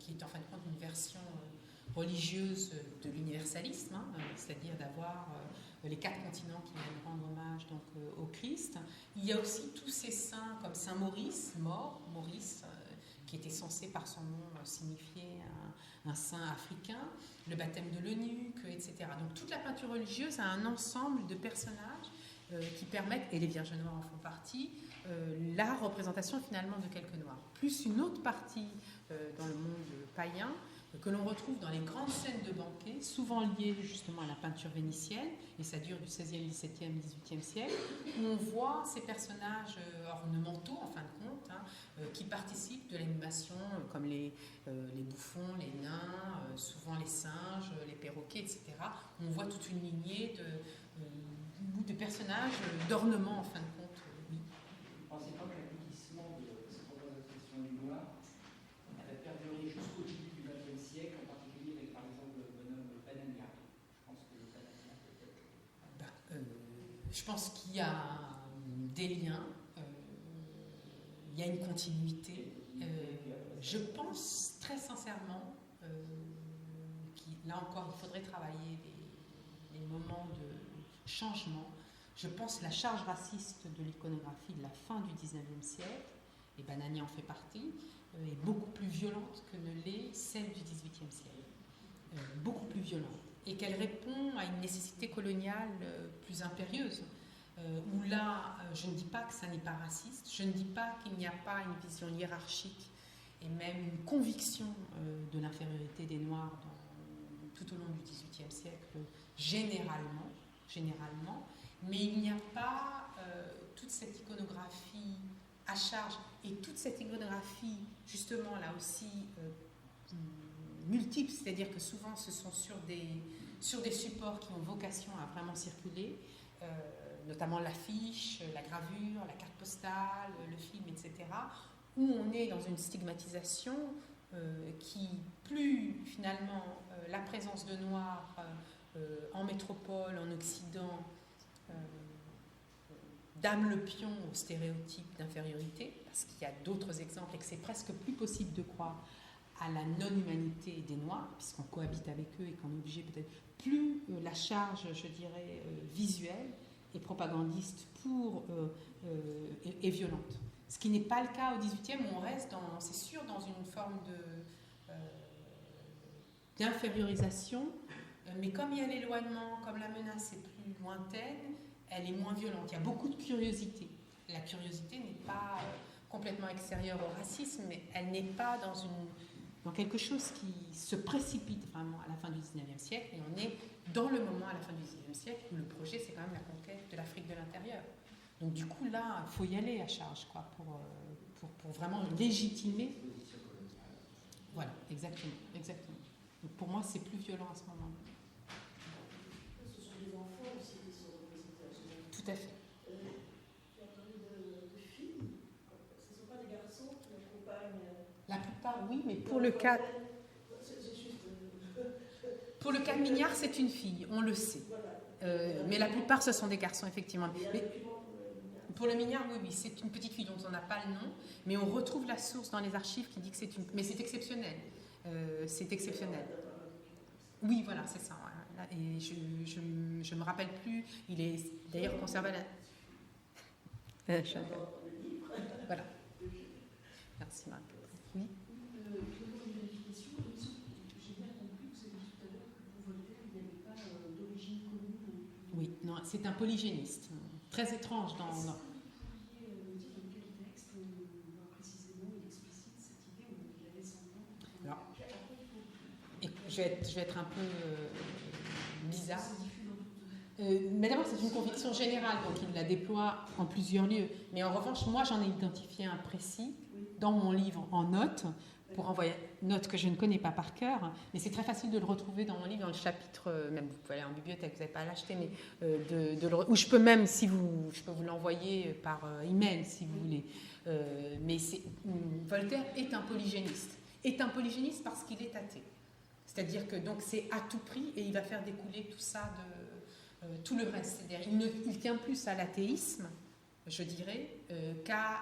qui est en fin de compte une version religieuse de l'universalisme, c'est-à-dire d'avoir les 4 continents qui viennent rendre hommage au Christ. Il y a aussi tous ces saints comme Saint Maurice, mort, Maurice, qui qui était censé par son nom signifier un saint africain, le baptême de l'eunuque, etc. Donc toute la peinture religieuse a un ensemble de personnages qui permettent, et les Vierges noires en font partie, la représentation finalement de quelques noirs. Plus une autre partie dans le monde païen que l'on retrouve dans les grandes scènes de banquet, souvent liées justement à la peinture vénitienne, et ça dure du XVIe, XVIIe, XVIIIe siècle, où on voit ces personnages ornementaux, en fin de compte, qui participent de l'animation, comme les bouffons, les nains, souvent les singes, les perroquets, etc. On voit toute une lignée de personnages, d'ornements, en fin de compte. Oui. Vous ne pensez pas que l'aboutissement de cette représentation du noir avait perduré jusqu'au début du XXe siècle, en particulier avec, par exemple, le bonhomme Banania? Je pense que le Banania peut-être. Je pense qu'il y a des liens, il y a une continuité. Je pense très sincèrement là encore, il faudrait travailler les moments de changement. Je pense que la charge raciste de l'iconographie de la fin du XIXe siècle, et Banania en fait partie, est beaucoup plus violente que ne l'est celle du XVIIIe siècle. Beaucoup plus violente. Et qu'elle répond à une nécessité coloniale plus impérieuse. Où là, je ne dis pas que ça n'est pas raciste, je ne dis pas qu'il n'y a pas une vision hiérarchique et même une conviction de l'infériorité des Noirs tout au long du XVIIIe siècle, généralement, mais il n'y a pas toute cette iconographie à charge et toute cette iconographie, justement, là aussi, multiple, c'est-à-dire que souvent ce sont sur des supports qui ont vocation à vraiment circuler, notamment l'affiche, la gravure, la carte postale, le film, etc., où on est dans une stigmatisation qui, plus finalement la présence de Noirs en métropole, en Occident, dame le pion au stéréotype d'infériorité, parce qu'il y a d'autres exemples et que c'est presque plus possible de croire à la non-humanité des Noirs, puisqu'on cohabite avec eux et qu'on est obligé peut-être plus la charge, je dirais, visuelle et propagandiste est violente. Ce qui n'est pas le cas au XVIIIe, où on reste, c'est sûr, dans une forme d'infériorisation, mais comme il y a l'éloignement, comme la menace est plus lointaine, elle est moins violente. Il y a beaucoup de curiosité. La curiosité n'est pas complètement extérieure au racisme, mais elle n'est pas dans quelque chose qui se précipite vraiment à la fin du XIXe siècle, et on est dans le moment à la fin du XIXe siècle où le projet, c'est quand même la conquête de l'Afrique de l'intérieur. Donc du coup, là, il faut y aller à charge, quoi, pour vraiment légitimer. Voilà, exactement. Donc pour moi, c'est plus violent à ce moment-là. Ce sont des enfants aussi qui sont représentés à ce moment. Tout à fait. Tu as parlé de filles. Ce ne sont pas des garçons qui accompagnent. La plupart, oui, mais pour le cas de Mignard, c'est une fille, on le sait. Mais la plupart, ce sont des garçons, effectivement. Mais pour le Mignard, oui, c'est une petite fille dont on n'a pas le nom, mais on retrouve la source dans les archives qui dit que c'est une... Mais c'est exceptionnel. C'est exceptionnel. Oui, voilà, c'est ça. Voilà. Et je me rappelle plus. Il est d'ailleurs conservé à la... Voilà. Merci, Marc. Oui. Oui, non, c'est un polygéniste. Très étrange dans... Alors, je vais être un peu bizarre. Mais d'abord, c'est une conviction générale, donc il la déploie en plusieurs lieux. Mais en revanche, moi, j'en ai identifié un précis dans mon livre en notes, pour envoyer notes que je ne connais pas par cœur, mais c'est très facile de le retrouver dans mon livre, dans le chapitre, même vous pouvez aller en bibliothèque, vous n'avez pas à l'acheter, mais ou je peux même, je peux vous l'envoyer par email si vous voulez. Mais Voltaire est un polygéniste. Est un polygéniste parce qu'il est athée. C'est-à-dire que donc c'est à tout prix et il va faire découler tout ça tout le reste. C'est-à-dire il tient plus à l'athéisme, je dirais, qu'à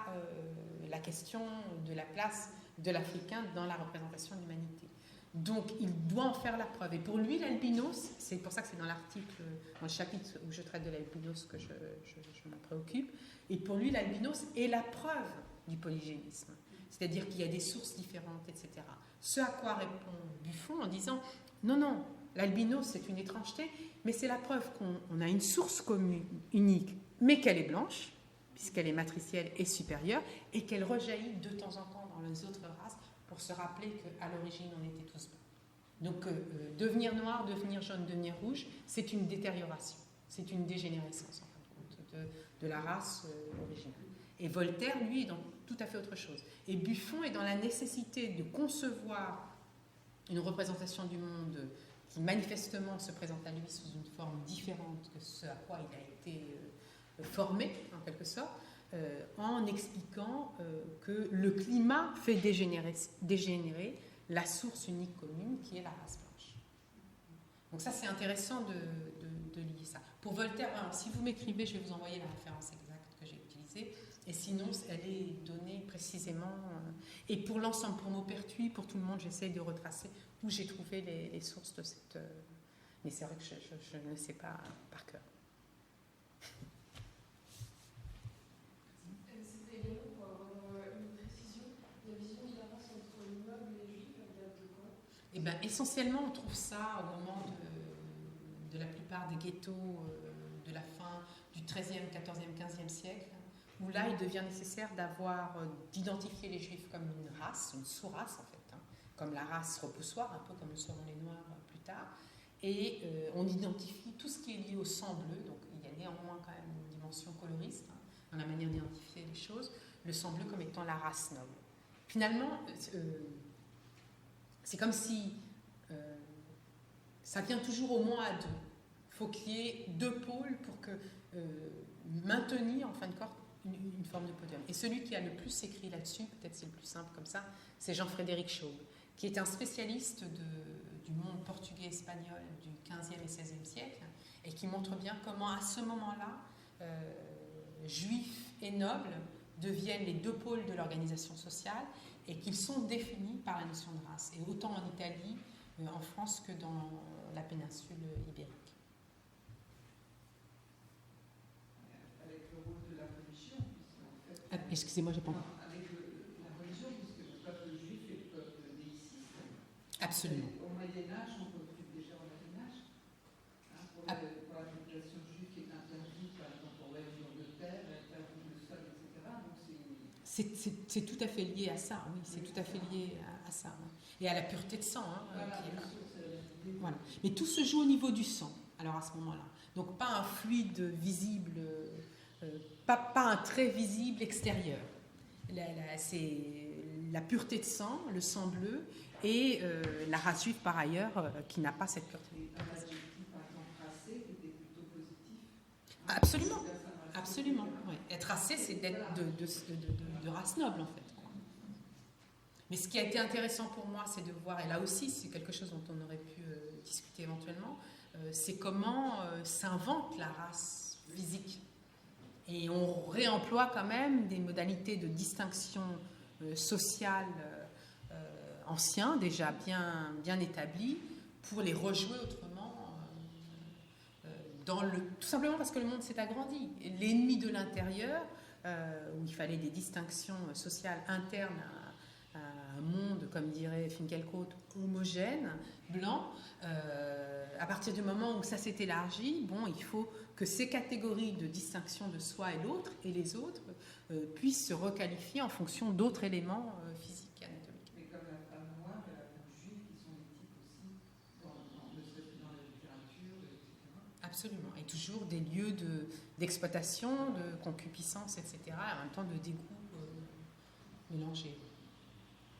la question de la place de l'Africain dans la représentation de l'humanité. Donc, il doit en faire la preuve. Et pour lui, l'albinos, c'est pour ça que c'est dans l'article, dans le chapitre où je traite de l'albinos que je me préoccupe, et pour lui, l'albinos est la preuve du polygénisme. c'est-à-dire qu'il y a des sources différentes, etc. Ce à quoi répond Buffon en disant non, non, l'albinos c'est une étrangeté, mais c'est la preuve qu'on a une source commune, unique, mais qu'elle est blanche, puisqu'elle est matricielle et supérieure, et qu'elle rejaillit de temps en temps dans les autres races pour se rappeler qu'à l'origine on était tous blancs. Donc devenir noir, devenir jaune, devenir rouge, c'est une détérioration, c'est une dégénérescence en fin de compte de la race originale. Et Voltaire, lui, est dans tout à fait autre chose. Et Buffon est dans la nécessité de concevoir une représentation du monde qui manifestement se présente à lui sous une forme différente que ce à quoi il a été formé, en quelque sorte, en expliquant que le climat fait dégénérer la source unique commune qui est la race blanche. Donc ça, c'est intéressant de lier ça. Pour Voltaire, alors, si vous m'écrivez, je vais vous envoyer la référence exacte que j'ai utilisée, et sinon, elle est donnée précisément. Et pour l'ensemble, pour Maupertuis, pour tout le monde, j'essaye de retracer où j'ai trouvé les sources de cette... mais c'est vrai que je ne le sais pas par cœur. C'était également pour avoir une précision, la vision de la race entre les nobles et les juifs, elle date de quand? Eh bien, essentiellement, on trouve ça au moment de la plupart des ghettos de la fin du XIIIe, XIVe, XVe siècle, où là, il devient nécessaire d'identifier les juifs comme une race, une sous-race en fait, comme la race repoussoire, un peu comme le seront les noirs plus tard, et on identifie tout ce qui est lié au sang bleu, donc il y a néanmoins quand même une dimension coloriste dans la manière d'identifier les choses, le sang bleu comme étant la race noble. Finalement, c'est comme si ça tient toujours au moins à deux. Il faut qu'il y ait deux pôles pour maintenir en fin de compte une forme de podium. Et celui qui a le plus écrit là-dessus, peut-être c'est le plus simple comme ça, c'est Jean-Frédéric Chaube, qui est un spécialiste du monde portugais-espagnol du XVe et XVIe siècle, et qui montre bien comment à ce moment-là, juifs et nobles deviennent les deux pôles de l'organisation sociale, et qu'ils sont définis par la notion de race, et autant en Italie, en France que dans la péninsule ibérique. Avec le rôle de la religion, puisque en fait... Excusez-moi, j'ai pas entendu. Avec la religion, puisque le peuple juif est le peuple déiciste. Absolument. Au Moyen-Âge, on retrouve déjà au Moyen-Âge, pour la population juive qui est interdite, par exemple, pour l'éleveur de terre, interdite le sol, etc. Donc c'est tout à fait lié à ça, oui, c'est tout à fait lié à ça. Oui. Et à la pureté de sang. Voilà. Mais tout se joue au niveau du sang, alors à ce moment-là. Donc pas un fluide visible, pas un trait visible extérieur. C'est la pureté de sang, le sang bleu, et la race juive par ailleurs qui n'a pas cette pureté. par exemple, racé était plutôt positif. Absolument, absolument. Oui. Être racé, c'est d'être de race noble en fait. Mais ce qui a été intéressant pour moi, c'est de voir, et là aussi c'est quelque chose dont on aurait pu discuter éventuellement, c'est comment s'invente la race physique. Et on réemploie quand même des modalités de distinction sociale anciens, déjà bien établies, pour les rejouer autrement, tout simplement parce que le monde s'est agrandi. L'ennemi de l'intérieur, où il fallait des distinctions sociales internes à un monde, comme dirait Finkielkraut, homogène, blanc, à partir du moment où ça s'est élargi, il faut que ces catégories de distinction de soi et l'autre, et les autres, puissent se requalifier en fonction d'autres éléments physiques et anatomiques. Mais comme la femme noire et la femme juive, qui sont des types aussi, dans la littérature, etc. Absolument. Et toujours des lieux d'exploitation, de concupiscence, etc., et en même temps de dégoût mélangés.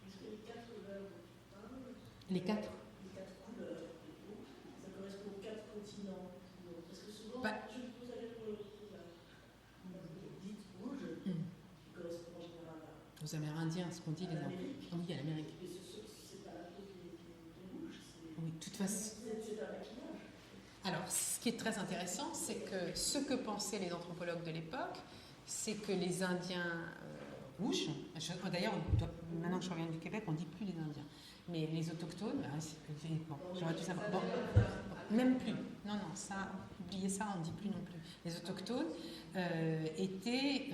Est-ce que les quatre couleurs dont tu parles, Les quatre couleurs, ça correspond aux quatre continents? Parce que souvent, je vous allez pour le coup, la dite rouge, qui correspond en général aux Amérindiens, ce qu'on dit les l'Amérique. Oui, à l'Amérique. Et c'est pas la peau qui est rouge, Oui, de toute façon. c'est un maquillage. Alors, ce qui est très intéressant, c'est que ce que pensaient les anthropologues de l'époque, c'est que les Indiens rouges, d'ailleurs, maintenant que je reviens du Québec, on ne dit plus les Indiens, mais les autochtones, j'aurais dû savoir. Même plus. Non, ça, oubliez ça, on ne dit plus non plus. Les autochtones étaient,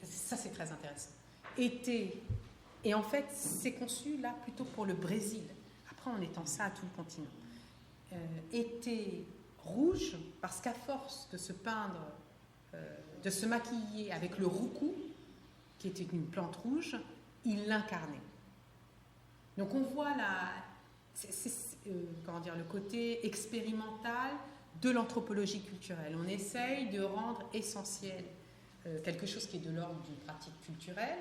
ça c'est très intéressant, été, et en fait c'est conçu là plutôt pour le Brésil, après on étend ça à tout le continent, était rouge parce qu'à force de se peindre, de se maquiller avec le roucou, qui était une plante rouge, il l'incarnait. Donc on voit là, comment dire, le côté expérimental de l'anthropologie culturelle. On essaye de rendre essentiel quelque chose qui est de l'ordre d'une pratique culturelle,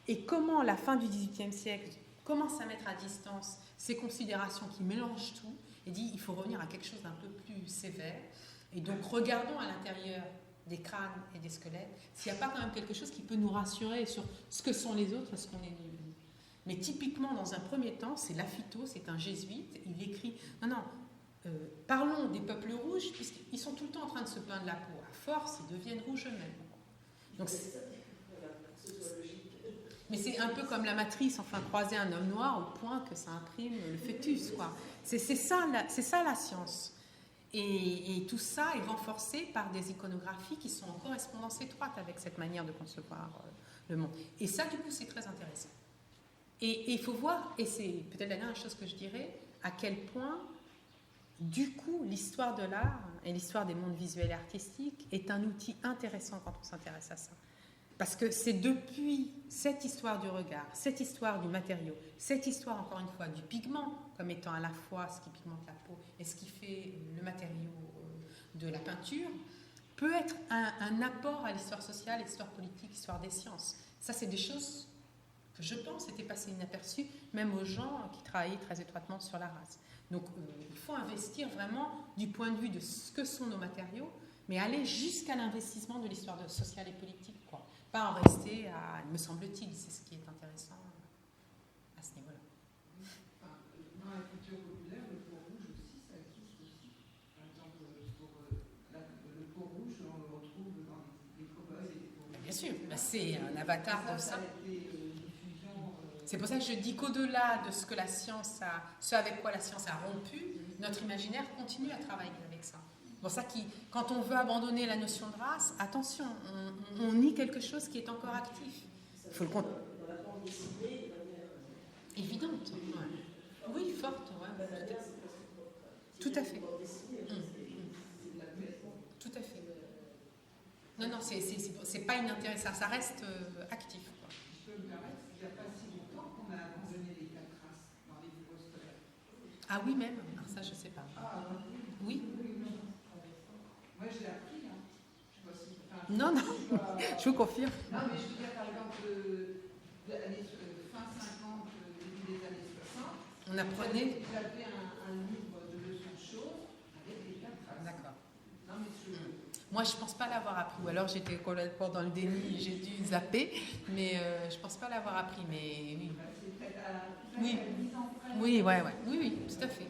et comment la fin du XVIIIe siècle commence à mettre à distance ces considérations qui mélangent tout, et dit il faut revenir à quelque chose d'un peu plus sévère, et donc regardons à l'intérieur des crânes et des squelettes s'il n'y a pas quand même quelque chose qui peut nous rassurer sur ce que sont les autres et ce qu'on est nous. Mais typiquement, dans un premier temps, c'est Lafitau, c'est un jésuite, il écrit parlons des peuples rouges, puisqu'ils sont tout le temps en train de se peindre la peau. À force, ils deviennent rouges eux-mêmes. Donc, mais c'est un peu comme la matrice, enfin, croiser un homme noir au point que ça imprime le fœtus, quoi. C'est ça la science. Et tout ça est renforcé par des iconographies qui sont en correspondance étroite avec cette manière de concevoir le monde. Et ça, du coup, c'est très intéressant. Et il faut voir, et c'est peut-être la dernière chose que je dirais, à quel point, du coup, l'histoire de l'art et l'histoire des mondes visuels et artistiques est un outil intéressant quand on s'intéresse à ça. Parce que c'est depuis cette histoire du regard, cette histoire du matériau, cette histoire, encore une fois, du pigment, comme étant à la fois ce qui pigmente la peau et ce qui fait le matériau de la peinture, peut être un apport à l'histoire sociale, l'histoire politique, l'histoire des sciences. Ça, c'est des choses que je pense étaient passées inaperçues, même aux gens qui travaillaient très étroitement sur la race. Donc, il faut investir vraiment du point de vue de ce que sont nos matériaux, mais aller jusqu'à l'investissement de l'histoire sociale et politique, quoi. Pas en rester à, me semble-t-il, c'est ce qui est intéressant à ce niveau-là. Enfin, dans la culture populaire, le peau rouge aussi, ça existe aussi. Par exemple, le peau rouge, on le retrouve dans les cow-boys et les peaux rouges. Bien sûr, c'est un avatar de ça. Ça a été une fusion. C'est pour ça que je dis qu'au-delà de ce que la science a, ce avec quoi la science a rompu, notre imaginaire continue à travailler avec ça. C'est pour ça que quand on veut abandonner la notion de race, attention, on nie quelque chose qui est encore actif. Il faut le compte. Dans la bande dessinée, de manière Évidente. Ouais. Oui, forte. Ouais. Tout à fait. Tout à fait. Non, c'est pas inintéressant, ça reste actif. Quoi. Je peux me permettre, il n'y a pas si longtemps qu'on a abandonné les 4 races dans les livres scolaires. Ah oui, même. Alors ça, je sais pas. Ah Oui. Moi, je l'ai appris. Hein. Je sais pas si, enfin, Non, je vous confirme. Non, mais je veux dire, par exemple, fin 50, début des années 60. On apprenait. Vous avez un livre de leçons de choses avec les 4 races. D'accord. Non, mais Moi, je pense pas l'avoir appris. Ou alors, j'étais complètement dans le déni et j'ai dû zapper. Mais je pense pas l'avoir appris. Mais oui. c'est peut-être à Oui. 10 ans près. Oui, ouais. Oui, tout à fait.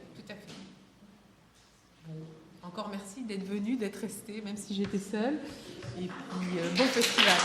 Bon. Encore merci d'être venu, d'être resté, même si j'étais seule. Et puis, bon festival.